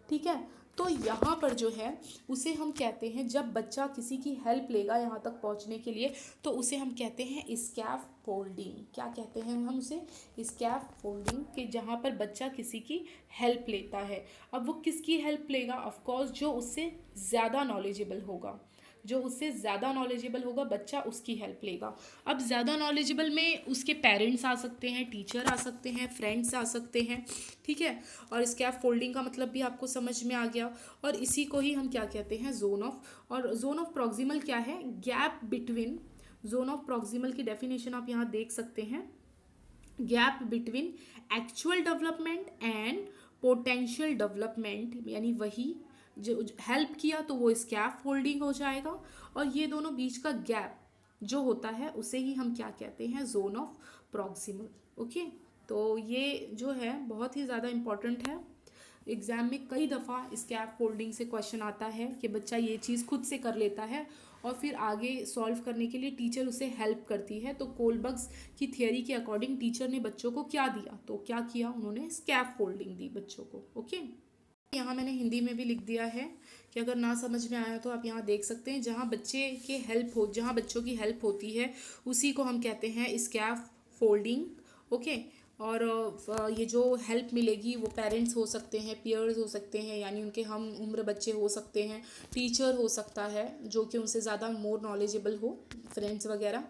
ठीक है। तो यहाँ पर जो है उसे हम कहते हैं, जब बच्चा किसी की हेल्प लेगा यहाँ तक पहुँचने के लिए, तो उसे हम कहते हैं स्कैफ फोल्डिंग। क्या कहते हैं हम उसे, स्कैफ फोल्डिंग, कि जहाँ पर बच्चा किसी की हेल्प लेता है। अब वो किसकी हेल्प लेगा, ऑफकोर्स जो उससे ज़्यादा नॉलेजेबल होगा, जो उससे ज़्यादा नॉलेजेबल होगा बच्चा उसकी हेल्प लेगा। अब ज़्यादा नॉलेजेबल में उसके पेरेंट्स आ सकते हैं, टीचर आ सकते हैं, फ्रेंड्स आ सकते हैं, ठीक है। और स्कैफ फोल्डिंग का मतलब भी आपको समझ में आ गया। और इसी को ही हम क्या कहते हैं, जोन ऑफ। और जोन ऑफ प्रॉक्सिमल क्या है, gap between. Zone of proximal की डेफिनेशन आप यहाँ देख सकते हैं, gap between actual development and potential development, यानी वही जो हेल्प किया तो वो स्कैफ फोल्डिंग हो जाएगा। और ये दोनों बीच का गैप जो होता है उसे ही हम क्या कहते हैं, जोन ऑफ प्रॉक्सिमल। ओके, तो ये जो है बहुत ही ज़्यादा इम्पॉर्टेंट है। एग्ज़ाम में कई दफ़ा स्कैफ फोल्डिंग से क्वेश्चन आता है कि बच्चा ये चीज़ खुद से कर लेता है और फिर आगे सॉल्व करने के लिए टीचर उसे हेल्प करती है। तो कोलबर्ग्स की थियरी के अकॉर्डिंग टीचर ने बच्चों को क्या दिया, तो क्या किया उन्होंने, स्कैफ फोल्डिंग दी बच्चों को। ओके, यहाँ मैंने हिंदी में भी लिख दिया है कि अगर ना समझ में आया तो आप यहाँ देख सकते हैं, जहाँ बच्चे के हेल्प हो, जहाँ बच्चों की हेल्प होती है उसी को हम कहते हैं स्कैफ फोल्डिंग। ओके, और ये जो हेल्प मिलेगी वो पेरेंट्स हो सकते हैं, पीयर्स हो सकते हैं, यानी उनके हम उम्र बच्चे हो सकते हैं, टीचर हो सकता है जो कि उनसे ज़्यादा मोर नॉलेजेबल हो, फ्रेंड्स वगैरह।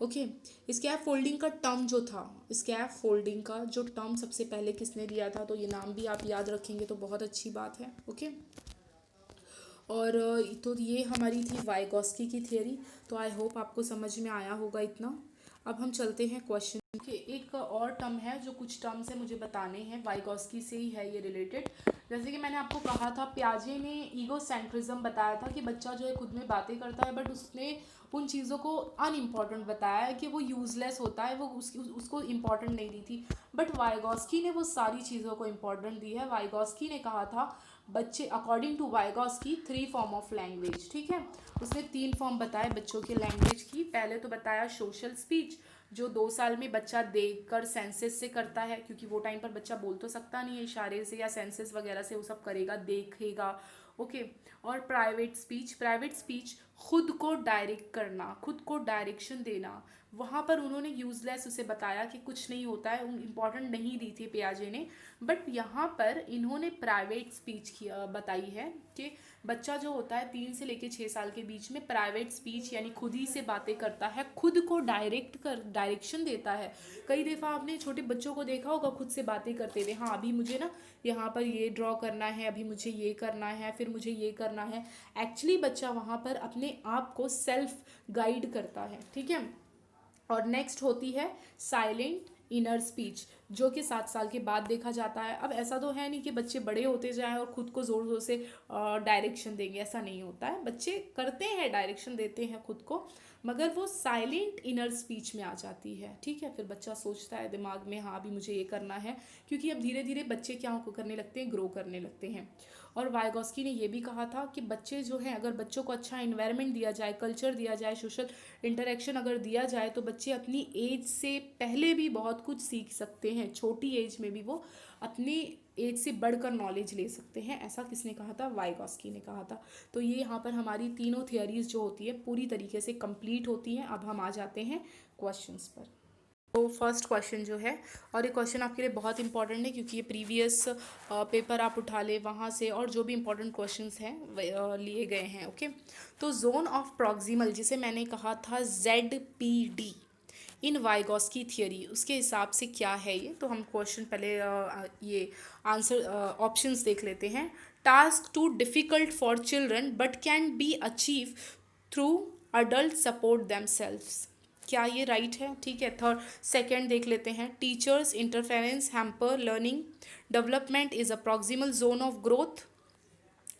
ओके, स्कैफ फोल्डिंग का टर्म जो था, स्कैफ फोल्डिंग का जो टर्म सबसे पहले किसने दिया था, तो ये नाम भी आप याद रखेंगे तो बहुत अच्छी बात है। ओके, और तो ये हमारी थी वाइगॉस्की की थियरी। तो आई होप आपको समझ में आया होगा इतना। अब हम चलते हैं क्वेश्चन के, एक और टर्म है जो कुछ टर्म से मुझे बताने हैं, वाइगॉस्की से ही है ये रिलेटेड। जैसे कि मैंने आपको कहा था, पियाजे ने ईगोसेंट्रिज्म बताया था कि बच्चा जो है खुद में बातें करता है बट उसने उन चीज़ों को अनइम्पॉर्टेंट बताया है कि वो यूज़लेस होता है, वो उसको इम्पॉर्टेंट नहीं दी थी। बट वाइगॉस्की ने वो सारी चीज़ों को इम्पॉर्टेंट दी है। वाइगॉस्की ने कहा था बच्चे, according to Vygotsky 3 form of language, ठीक है। उसने 3 फॉर्म बताए बच्चों के लैंग्वेज की। पहले तो बताया सोशल स्पीच, जो 2 साल में बच्चा देखकर सेंसेस से करता है, क्योंकि वो टाइम पर बच्चा बोल तो सकता नहीं है, इशारे से या सेंसेस वगैरह से वो सब करेगा, देखेगा। ओके, और प्राइवेट स्पीच, प्राइवेट स्पीच खुद को डायरेक्ट करना, खुद को डायरेक्शन देना, वहाँ पर उन्होंने यूजलेस उसे बताया कि कुछ नहीं होता है, इम्पॉर्टेंट नहीं दी थी पियाजे ने। बट यहाँ पर इन्होंने प्राइवेट स्पीच किया बताई है कि बच्चा जो होता है 3 से लेकर 6 साल के बीच में प्राइवेट स्पीच यानी खुद ही से बातें करता है, खुद को डायरेक्शन देता है। कई दफ़ा आपने छोटे बच्चों को देखा होगा खुद से बातें करते हुए, हाँ अभी मुझे ना यहाँ पर ये ड्रॉ करना है, अभी मुझे ये करना है, फिर मुझे ये करना है। एक्चुअली बच्चा वहाँ पर अपने आप को सेल्फ गाइड करता है, ठीक है। और नेक्स्ट होती है साइलेंट इनर स्पीच, जो कि 7 साल के बाद देखा जाता है। अब ऐसा तो है नहीं कि बच्चे बड़े होते जाएं और खुद को ज़ोर ज़ोर से डायरेक्शन देंगे, ऐसा नहीं होता है। बच्चे करते हैं, डायरेक्शन देते हैं खुद को, मगर वो साइलेंट इनर स्पीच में आ जाती है, ठीक है। फिर बच्चा सोचता है दिमाग में, हाँ अभी मुझे ये करना है, क्योंकि अब धीरे धीरे बच्चे क्या करने लगते हैं, ग्रो करने लगते हैं। और वाइगोस्की ने ये भी कहा था कि बच्चे जो हैं, अगर बच्चों को अच्छा इन्वायरमेंट दिया जाए, कल्चर दिया जाए, सोशल इंटरेक्शन अगर दिया जाए, तो बच्चे अपनी एज से पहले भी बहुत कुछ सीख सकते हैं। छोटी एज में भी वो अपनी एज से बढ़कर नॉलेज ले सकते हैं। ऐसा किसने कहा था? वाइगोस्की ने कहा था। तो ये यहाँ पर हमारी तीनों थियरीज जो होती है पूरी तरीके से कंप्लीट होती हैं। अब हम आ जाते हैं क्वेश्चंस पर। तो फर्स्ट क्वेश्चन जो है, और ये क्वेश्चन आपके लिए बहुत इंपॉर्टेंट है क्योंकि ये प्रीवियस पेपर आप उठा ले वहाँ से, और जो भी इंपॉर्टेंट क्वेश्चंस हैं लिए गए हैं, ओके। तो जोन ऑफ प्रॉक्सिमल, जिसे मैंने कहा था ZPD इन वाइगोस्की थियरी, उसके हिसाब से क्या है ये, तो हम क्वेश्चन पहले ये आंसर ऑप्शंस देख लेते हैं। Task too difficult for children but can be achieve through adult support themselves, क्या ये राइट है? ठीक है। थर्ड सेकंड देख लेते हैं। Teachers interference hamper learning development is a proximal zone of growth,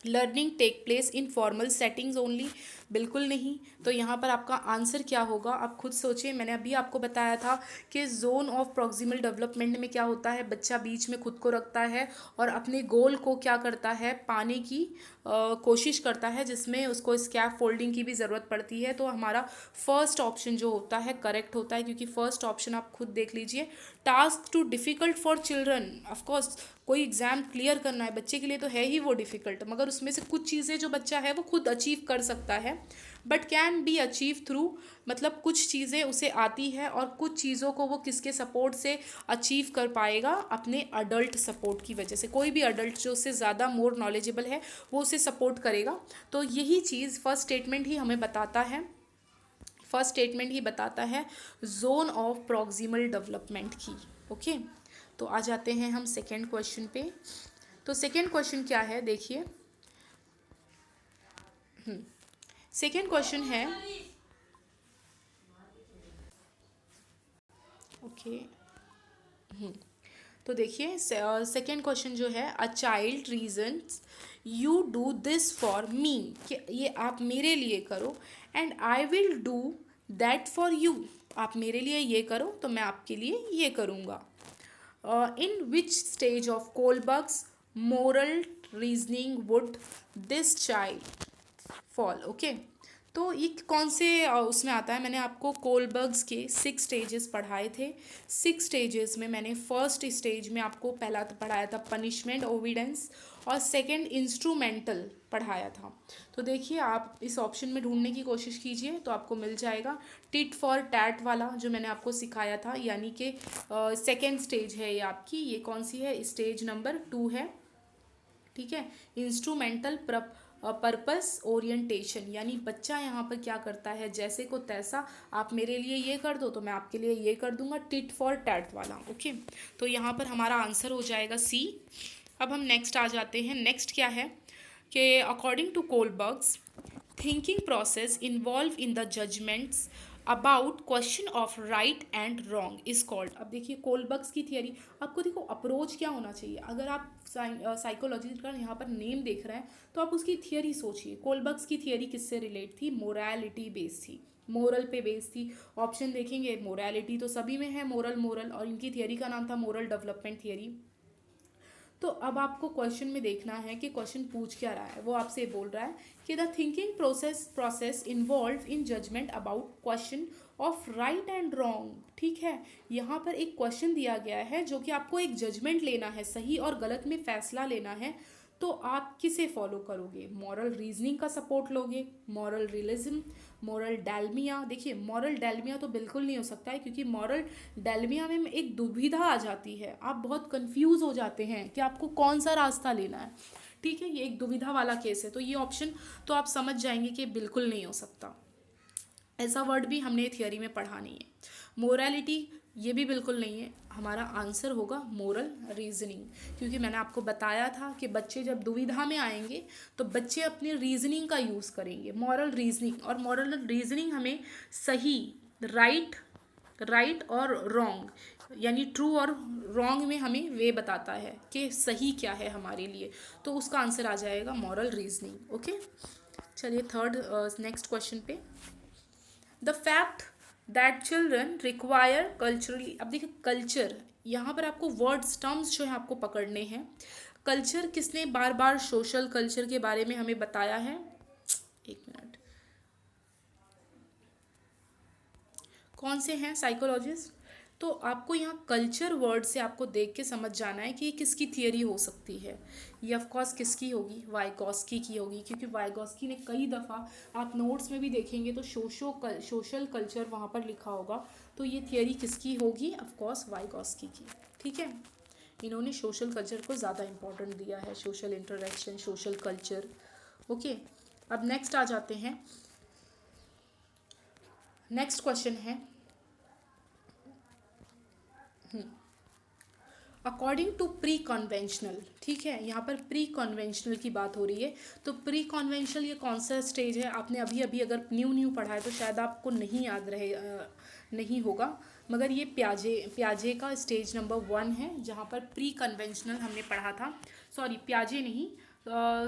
learning take place in formal settings only, बिल्कुल नहीं। तो यहाँ पर आपका आंसर क्या होगा, आप खुद सोचिए। मैंने अभी आपको बताया था कि जोन ऑफ प्रॉक्सिमल डेवलपमेंट में क्या होता है, बच्चा बीच में खुद को रखता है और अपने गोल को क्या करता है, पाने की कोशिश करता है, जिसमें उसको स्कैफ फोल्डिंग की भी ज़रूरत पड़ती है। तो हमारा फर्स्ट ऑप्शन जो होता है करेक्ट होता है, क्योंकि फर्स्ट ऑप्शन आप खुद देख लीजिए, task too difficult for children. Of course कोई एग्ज़ाम क्लियर करना है बच्चे के लिए तो है ही वो डिफ़िकल्ट, मगर उसमें से कुछ चीज़ें जो बच्चा है वो खुद अचीव कर सकता है, but can be achieve through, मतलब कुछ चीज़ें उसे आती है और कुछ चीज़ों को वो किसके सपोर्ट से अचीव कर पाएगा, अपने अडल्ट सपोर्ट की वजह से। कोई भी अडल्ट जो उससे ज़्यादा मोर नॉलेजेबल है वो उसे सपोर्ट करेगा। तो यही चीज़ फर्स्ट स्टेटमेंट ही हमें बताता है, फर्स्ट स्टेटमेंट ही बताता है जोन ऑफ प्रॉक्सिमल डेवलपमेंट की, ओके। तो आ जाते हैं हम सेकेंड क्वेश्चन पे। तो सेकेंड क्वेश्चन क्या है, देखिए। सेकेंड क्वेश्चन है, ओके। तो देखिए सेकेंड क्वेश्चन जो है, a child reasons you do this for me, कि ये आप मेरे लिए करो, and I will do that for you, आप मेरे लिए ये करो तो मैं आपके लिए ये करूँगा। In which stage of Kohlberg's moral reasoning would this child fall, okay. तो ये कौन से उसमें आता है, मैंने आपको कोलबर्ग्स के 6 स्टेजेस पढ़ाए थे। 6 स्टेजेस में मैंने फर्स्ट स्टेज में आपको पहला तो पढ़ाया था पनिशमेंट ओविडेंस, और सेकंड इंस्ट्रूमेंटल पढ़ाया था। तो देखिए आप इस ऑप्शन में ढूंढने की कोशिश कीजिए तो आपको मिल जाएगा टिट फॉर टैट वाला जो मैंने आपको सिखाया था, यानी कि सेकेंड स्टेज है ये आपकी, ये कौन सी है, स्टेज नंबर 2 है, ठीक है। इंस्ट्रूमेंटल पर्पस ओरिएंटेशन, यानी बच्चा यहाँ पर क्या करता है, जैसे को तैसा, आप मेरे लिए ये कर दो तो मैं आपके लिए ये कर दूंगा, टिट फॉर टैट वाला, ओके। तो यहाँ पर हमारा आंसर हो जाएगा सी। अब हम नेक्स्ट आ जाते हैं। नेक्स्ट क्या है कि according to Kohlberg's thinking process involve in the judgments about question of right and wrong is called. अब देखिए कोलबर्ग्स की थियरी, आपको देखो अप्रोच क्या होना चाहिए, अगर आप साइकोलॉजी का यहाँ पर नेम देख रहे हैं तो आप उसकी थियरी सोचिए। कोलबर्ग्स की थियरी किससे रिलेट थी, मोरालिटी बेस्ड थी, मोरल पे बेस्ड थी। ऑप्शन देखेंगे, मोरालिटी तो सभी में है, मोरल मोरल, और इनकी थियरी का नाम था मोरल डेवलपमेंट थियरी। तो अब आपको क्वेश्चन में देखना है कि क्वेश्चन पूछ क्या रहा है। वो आपसे बोल रहा है कि the thinking process involve in judgment about question of right and wrong, ठीक है। यहाँ पर एक क्वेश्चन दिया गया है जो कि आपको एक जजमेंट लेना है, सही और गलत में फैसला लेना है। तो आप किसे फॉलो करोगे? मॉरल रीजनिंग का सपोर्ट लोगे, मॉरल रियलिज्म, मॉरल डालमिया? देखिए मॉरल डालमिया तो बिल्कुल नहीं हो सकता है, क्योंकि मॉरल डालमिया में एक दुविधा आ जाती है, आप बहुत कंफ्यूज हो जाते हैं कि आपको कौन सा रास्ता लेना है। ठीक है, ये एक दुविधा वाला केस है, तो ये ऑप्शन तो आप समझ जाएंगे कि बिल्कुल नहीं हो सकता। ऐसा वर्ड भी हमने थियोरी में पढ़ा नहीं है। मोरालिटी, ये भी बिल्कुल नहीं है। हमारा आंसर होगा मोरल रीजनिंग, क्योंकि मैंने आपको बताया था कि बच्चे जब दुविधा में आएंगे तो बच्चे अपने रीजनिंग का यूज़ करेंगे, मॉरल रीजनिंग। और मॉरल रीजनिंग हमें सही, राइट, राइट और रॉन्ग, यानी ट्रू और रॉन्ग में हमें वे बताता है कि सही क्या है हमारे लिए। तो उसका आंसर आ जाएगा मॉरल रीजनिंग। ओके, चलिए थर्ड नेक्स्ट क्वेश्चन पे। The fact that children require culturally, अब देखिए कल्चर, यहाँ पर आपको वर्ड्स टर्म्स जो है आपको पकड़ने हैं। कल्चर किसने बार बार सोशल कल्चर के बारे में हमें बताया है? एक मिनट, कौन से हैं साइकोलॉजिस्ट? तो आपको यहाँ कल्चर वर्ड से आपको देख के समझ जाना है कि ये किसकी थियरी हो सकती है। ये ऑफ कोर्स किसकी होगी? वाइगॉस्की की होगी, क्योंकि वाइगॉस्की ने कई दफ़ा, आप नोट्स में भी देखेंगे तो सोशल कल्चर वहाँ पर लिखा होगा। तो ये थियरी किसकी होगी? ऑफ कोर्स वाइगॉस्की की। ठीक है, इन्होंने सोशल कल्चर को ज़्यादा इम्पोर्टेंट दिया है, social interaction, social culture. Okay, अब नेक्स्ट आ जाते हैं। नेक्स्ट क्वेश्चन है, अकॉर्डिंग टू प्री कन्वेंशनल। ठीक है, यहाँ पर प्री कन्वेंशनल की बात हो रही है। तो प्री कन्वेंशनल ये कौन सा स्टेज है? आपने अभी अभी अगर न्यू पढ़ा है तो शायद आपको नहीं याद रहे, नहीं होगा, मगर ये प्याजे का स्टेज नंबर 1 है, जहाँ पर प्री कन्वेंशनल हमने पढ़ा था। सॉरी, प्याजे नहीं,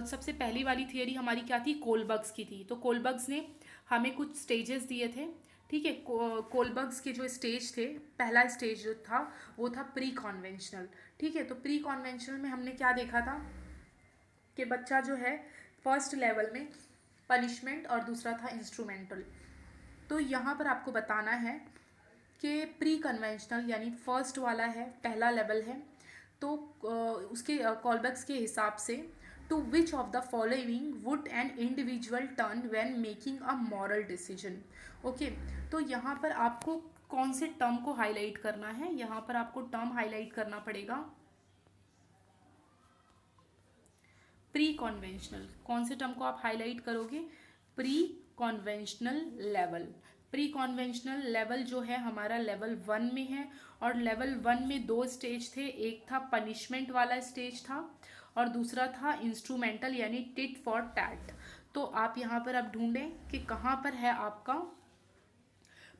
सबसे पहली वाली थियरी हमारी क्या थी? कोलबर्ग्स की थी। तो कोलबर्ग्स ने हमें कुछ स्टेजेस दिए थे। ठीक है, कोलबर्ग्स के जो स्टेज थे, पहला स्टेज जो था वो था प्री कॉन्वेंशनल। ठीक है, तो प्री कॉन्वेंशनल में हमने क्या देखा था कि बच्चा जो है फर्स्ट लेवल में पनिशमेंट और दूसरा था इंस्ट्रूमेंटल। तो यहाँ पर आपको बताना है कि प्री कन्वेंशनल यानी फर्स्ट वाला है, पहला लेवल है। तो उसके कॉलबैक्स के हिसाब से, to which of the following would an individual turn when making a moral decision. Okay, तो यहाँ पर आपको कौन से टर्म को हाईलाइट करना है? यहाँ पर आपको टर्म हाईलाइट करना पड़ेगा प्री कॉन्वेंशनल। कौन से टर्म को आप हाईलाइट करोगे? Pre conventional level. Pre conventional level जो है हमारा लेवल 1 में है, और लेवल 1 में 2 स्टेज थे, एक था पनिशमेंट वाला स्टेज था और दूसरा था इंस्ट्रूमेंटल यानी टिट फॉर टैट। तो आप यहाँ पर अब ढूंढें कि कहाँ पर है आपका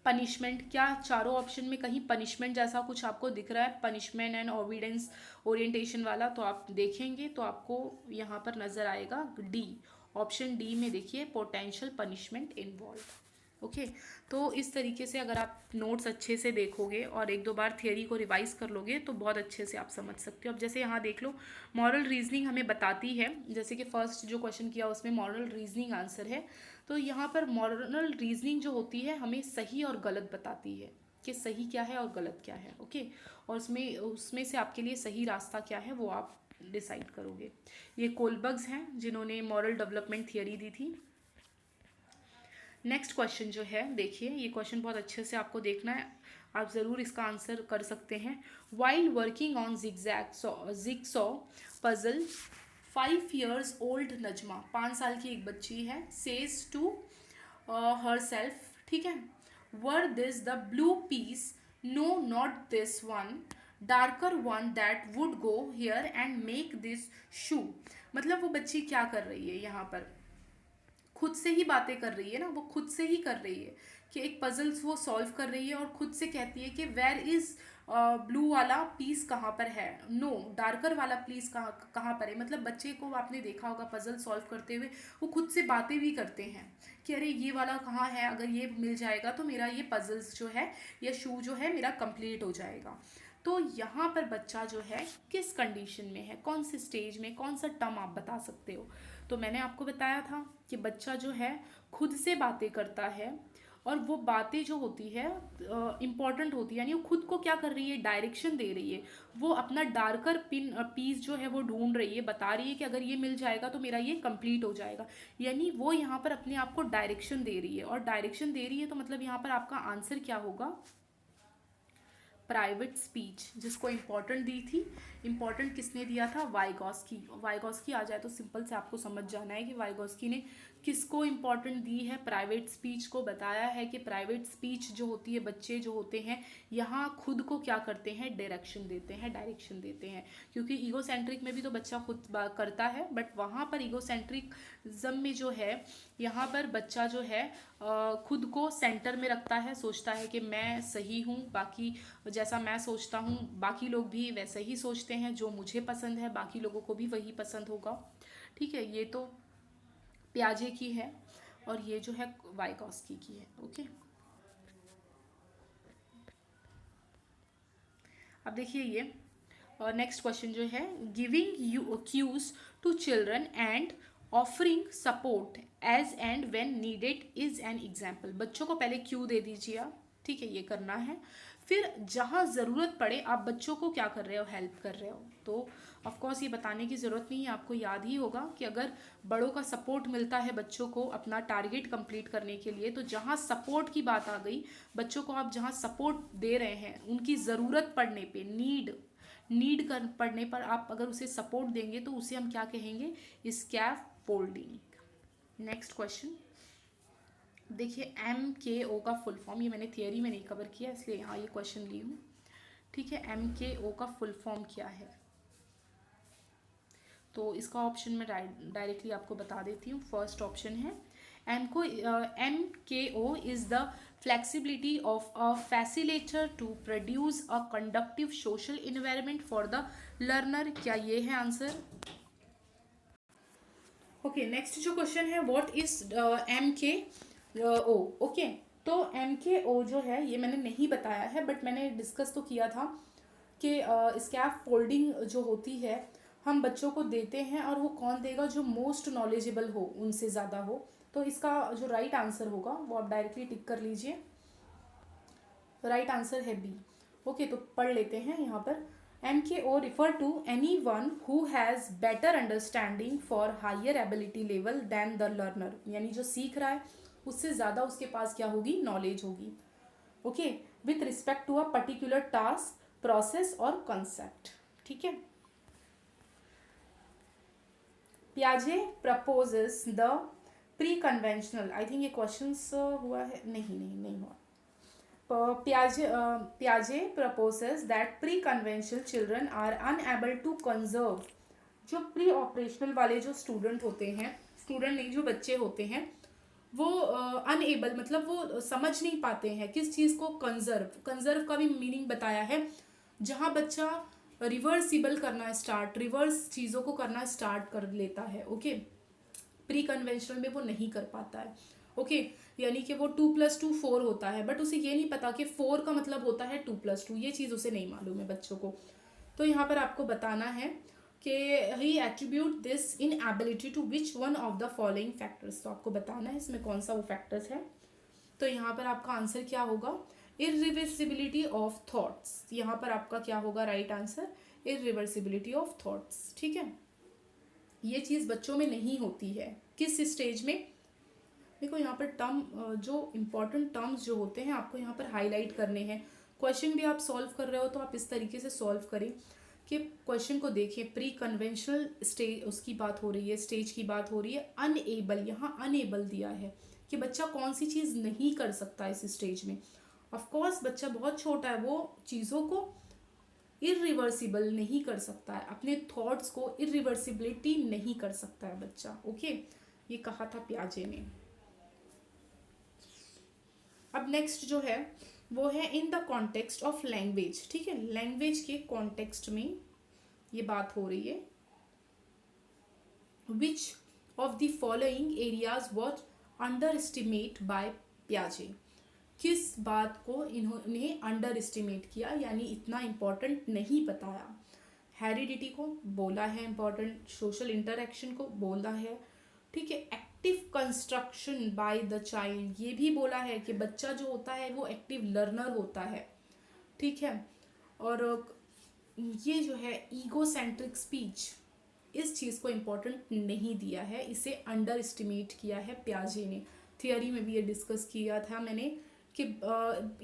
पनिशमेंट। क्या चारों ऑप्शन में कहीं पनिशमेंट जैसा कुछ आपको दिख रहा है? पनिशमेंट एंड ओबीडेंस ओरिएंटेशन वाला, तो आप देखेंगे तो आपको यहाँ पर नज़र आएगा डी, ऑप्शन डी में देखिए, पोटेंशियल पनिशमेंट इन्वॉल्व। ओके, तो इस तरीके से अगर आप नोट्स अच्छे से देखोगे और एक दो बार थियरी को रिवाइज कर लोगे तो बहुत अच्छे से आप समझ सकते हो। अब जैसे यहाँ देख लो, मॉरल रीजनिंग हमें बताती है, जैसे कि फर्स्ट जो क्वेश्चन किया उसमें मॉरल रीजनिंग आंसर है। तो यहाँ पर मॉरल रीजनिंग जो होती है हमें सही और गलत बताती है कि सही क्या है और गलत क्या है। ओके, और उसमें उसमें से आपके लिए सही रास्ता क्या है वो आप डिसाइड करोगे। ये कोलबर्ग्स हैं जिन्होंने मॉरल डेवलपमेंट थियरी दी थी। नेक्स्ट क्वेश्चन जो है, देखिए ये क्वेश्चन बहुत अच्छे से आपको देखना है, आप ज़रूर इसका आंसर कर सकते हैं। While working on jigsaw puzzle 5 years old Najma, 5 साल की एक बच्ची है, सेज टू हर सेल्फ, ठीक है, were this the blue piece, no not this one, darker one that would go here and make this shoe. मतलब वो बच्ची क्या कर रही है यहाँ पर? खुद से ही बातें कर रही है ना, वो खुद से ही कर रही है कि एक पजल्स वो सॉल्व कर रही है और खुद से कहती है कि वेयर इज ब्लू वाला पीस कहाँ पर है, नो डार्कर वाला पीस कहाँ कहाँ पर है। मतलब बच्चे को आपने देखा होगा पजल सॉल्व करते हुए वो खुद से बातें भी करते हैं कि अरे ये वाला कहाँ है, अगर ये मिल जाएगा तो मेरा ये पजल्स जो है या शू जो है मेरा कंप्लीट हो जाएगा। तो यहाँ पर बच्चा जो है किस कंडीशन में है, कौन से स्टेज में, कौन सा टर्म आप बता सकते हो? तो मैंने आपको बताया था कि बच्चा जो है खुद से बातें करता है और वो बातें जो होती है इम्पॉर्टेंट होती है, यानी वो खुद को क्या कर रही है, डायरेक्शन दे रही है। वो अपना डार्कर पीस जो है वो ढूंढ रही है, बता रही है कि अगर ये मिल जाएगा तो मेरा ये कंप्लीट हो जाएगा। यानी वो यहाँ पर अपने आप को डायरेक्शन दे रही है, और डायरेक्शन दे रही है तो मतलब यहाँ पर आपका आंसर क्या होगा, प्राइवेट स्पीच, जिसको इम्पोर्टेंट दी थी। इम्पोर्टेंट किसने दिया था, वाइगॉस्की। वाइगॉस्की आ जाए तो सिंपल से आपको समझ जाना है कि वाइगॉस्की ने किसको इम्पोर्टेंट दी है, प्राइवेट स्पीच को। बताया है कि प्राइवेट स्पीच जो होती है, बच्चे जो होते हैं यहाँ खुद को क्या करते हैं, डायरेक्शन देते हैं, डायरेक्शन देते हैं। क्योंकि ईगोसेंट्रिक में भी तो बच्चा खुद करता है, बट वहाँ पर ईगोसेंट्रिज्म में जो है, यहाँ पर बच्चा जो है खुद को सेंटर में रखता है, सोचता है कि मैं सही हूँ, बाकी जैसा मैं सोचता हूँ बाकी लोग भी वैसे ही सोचते हैं, जो मुझे पसंद है बाकी लोगों को भी वही पसंद होगा। ठीक है, ये तो प्याजे की है, और ये जो है वाइगॉस्की की है। ओके, अब देखिए ये नेक्स्ट क्वेश्चन जो है, giving you cues to children and offering support as and when needed is an example. बच्चों को पहले क्यू दे दीजिए आप, ठीक है, ये करना है। फिर जहाँ ज़रूरत पड़े आप बच्चों को क्या कर रहे हो, हेल्प कर रहे हो। तो ऑफ कोर्स ये बताने की ज़रूरत नहीं है, आपको याद ही होगा कि अगर बड़ों का सपोर्ट मिलता है बच्चों को अपना टारगेट कंप्लीट करने के लिए, तो जहाँ सपोर्ट की बात आ गई, बच्चों को आप जहाँ सपोर्ट दे रहे हैं, उनकी ज़रूरत पड़ने पे, नीड कर पड़ने पर आप अगर उसे सपोर्ट देंगे तो उसे हम क्या कहेंगे, स्कैफ फोल्डिंग। नेक्स्ट क्वेश्चन देखिए, MKO का फुल फॉर्म, ये मैंने थियरी में नहीं कवर किया इसलिए यहाँ ये क्वेश्चन ली हूँ। ठीक है, MKO का फुल फॉर्म क्या है, तो इसका ऑप्शन मैं डायरेक्टली आपको बता देती हूँ। फर्स्ट ऑप्शन है MKO is the flexibility of a facilitator to produce a conductive social environment for the learner. क्या ये है आंसर? ओके, नेक्स्ट जो क्वेश्चन है, व्हाट इज MKO। ओके, तो MKO जो है ये मैंने नहीं बताया है, बट मैंने डिस्कस तो किया था कि स्कैफ फोल्डिंग जो होती है हम बच्चों को देते हैं, और वो कौन देगा, जो मोस्ट नॉलेजेबल हो, उनसे ज़्यादा हो। तो इसका जो राइट आंसर होगा वो आप डायरेक्टली टिक कर लीजिए, राइट आंसर है बी। ओके, तो पढ़ लेते हैं यहाँ पर। MKO refer to anyone who has better understanding for higher ability level than the learner, यानी जो सीख रहा है उससे ज़्यादा उसके पास क्या होगी, नॉलेज होगी। Okay, with respect to a particular task, process और कंसेप्ट। ठीक है, पियाजे proposes the pre conventional, I think ये क्वेश्चन हुआ है, नहीं हुआ। Piaget proposes that pre-conventional children are unable to conserve। जो प्री ऑपरेशनल वाले जो स्टूडेंट होते हैं, स्टूडेंट नहीं, जो बच्चे होते हैं, वो अनएबल मतलब वो समझ नहीं पाते हैं किस चीज़ को, कंजर्व का भी मीनिंग बताया है, जहाँ बच्चा रिवर्सिबल करना स्टार्ट, रिवर्स चीज़ों को करना स्टार्ट कर लेता है। ओके, प्री कन्वेंशनल में वो नहीं कर पाता है। ओके, यानी कि वो 2+2 4 होता है, बट उसे ये नहीं पता कि 4 का मतलब होता है 2+2, ये चीज़ उसे नहीं मालूम है बच्चों को। तो यहाँ पर आपको बताना है कि he attribute this inability to which one of the following factors. तो आपको बताना है इसमें कौन सा वो फैक्टर्स है। तो यहाँ पर आपका आंसर क्या होगा, इरिवर्सिबिलिटी ऑफ थॉट्स। यहाँ पर आपका क्या होगा right answer, irreversibility of thoughts. ठीक है, ये चीज़ बच्चों में नहीं होती है। किस स्टेज में, देखो यहाँ पर टर्म, जो इम्पोर्टेंट टर्म्स जो होते हैं आपको यहाँ पर हाईलाइट करने हैं। क्वेश्चन भी आप सॉल्व कर रहे हो तो आप इस तरीके से सॉल्व करें कि क्वेश्चन को देखिए, प्री कन्वेंशनल स्टेज उसकी बात हो रही है, स्टेज की बात हो रही है, अनएबल, यहाँ अनएबल दिया है कि बच्चा कौन सी चीज़ नहीं कर सकता इस स्टेज में। ऑफकोर्स बच्चा बहुत छोटा है, वो चीज़ों को इरिवर्सिबल नहीं कर सकता है, अपने थॉट्स को इरिवर्सिबिलिटी नहीं कर सकता है बच्चा। ओके, ये कहा था पियाजे ने। अब नेक्स्ट जो है वो है in the context of language. ठीक है, लैंग्वेज के कॉन्टेक्स्ट में ये बात हो रही है। Which of the following areas was underestimate by पियाजे। किस बात को इन्होंने अंडर एस्टिमेट किया, यानी इतना इम्पोर्टेंट नहीं बताया। हेरिडिटी को बोला है इम्पोर्टेंट, सोशल इंटरेक्शन को बोला है, ठीक है, active construction by the child, ये भी बोला है कि बच्चा जो होता है वो एक्टिव लर्नर होता है, ठीक है। और ये जो है ईगोसेंट्रिक स्पीच, इस चीज़ को इम्पोर्टेंट नहीं दिया है, इसे अंडर एस्टिमेट किया है पियाजे ने। थियोरी में भी ये डिस्कस किया था मैंने कि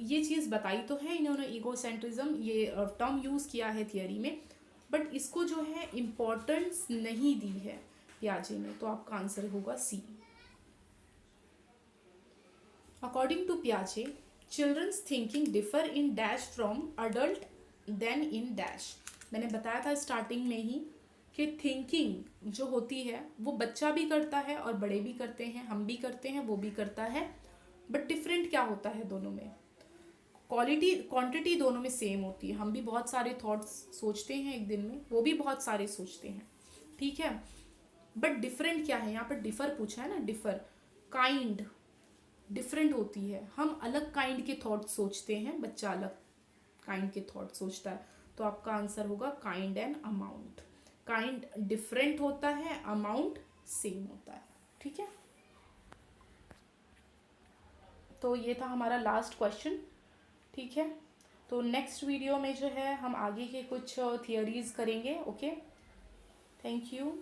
ये चीज़ बताई तो है इन्होंने, ईगोसेंट्रिज्म ये टर्म यूज़ किया है थियोरी में, बट इसको जो है इम्पोर्टेंस नहीं दी है पियाजे ने, तो आपका आंसर होगा सी। अकॉर्डिंग टू पियाजे, children's thinking differ in dash from adult than in dash. मैंने बताया था स्टार्टिंग में ही कि थिंकिंग जो होती है वो बच्चा भी करता है और बड़े भी करते हैं, हम भी करते हैं, वो भी करता है, बट डिफरेंट क्या होता है दोनों में, क्वालिटी क्वांटिटी दोनों में सेम होती है। हम भी बहुत सारे थॉट्स सोचते हैं एक दिन में, वो भी बहुत सारे सोचते हैं, ठीक है, बट डिफरेंट क्या है, यहाँ पर डिफर पूछा है ना, डिफर काइंड डिफरेंट होती है। हम अलग काइंड के थॉट सोचते हैं, बच्चा अलग काइंड के थॉट सोचता है, तो आपका आंसर होगा kind and amount. Kind different होता है, अमाउंट सेम होता है, ठीक है। तो ये था हमारा लास्ट क्वेश्चन, ठीक है। तो नेक्स्ट वीडियो में जो है हम आगे के कुछ थियरीज करेंगे, ओके। Thank you.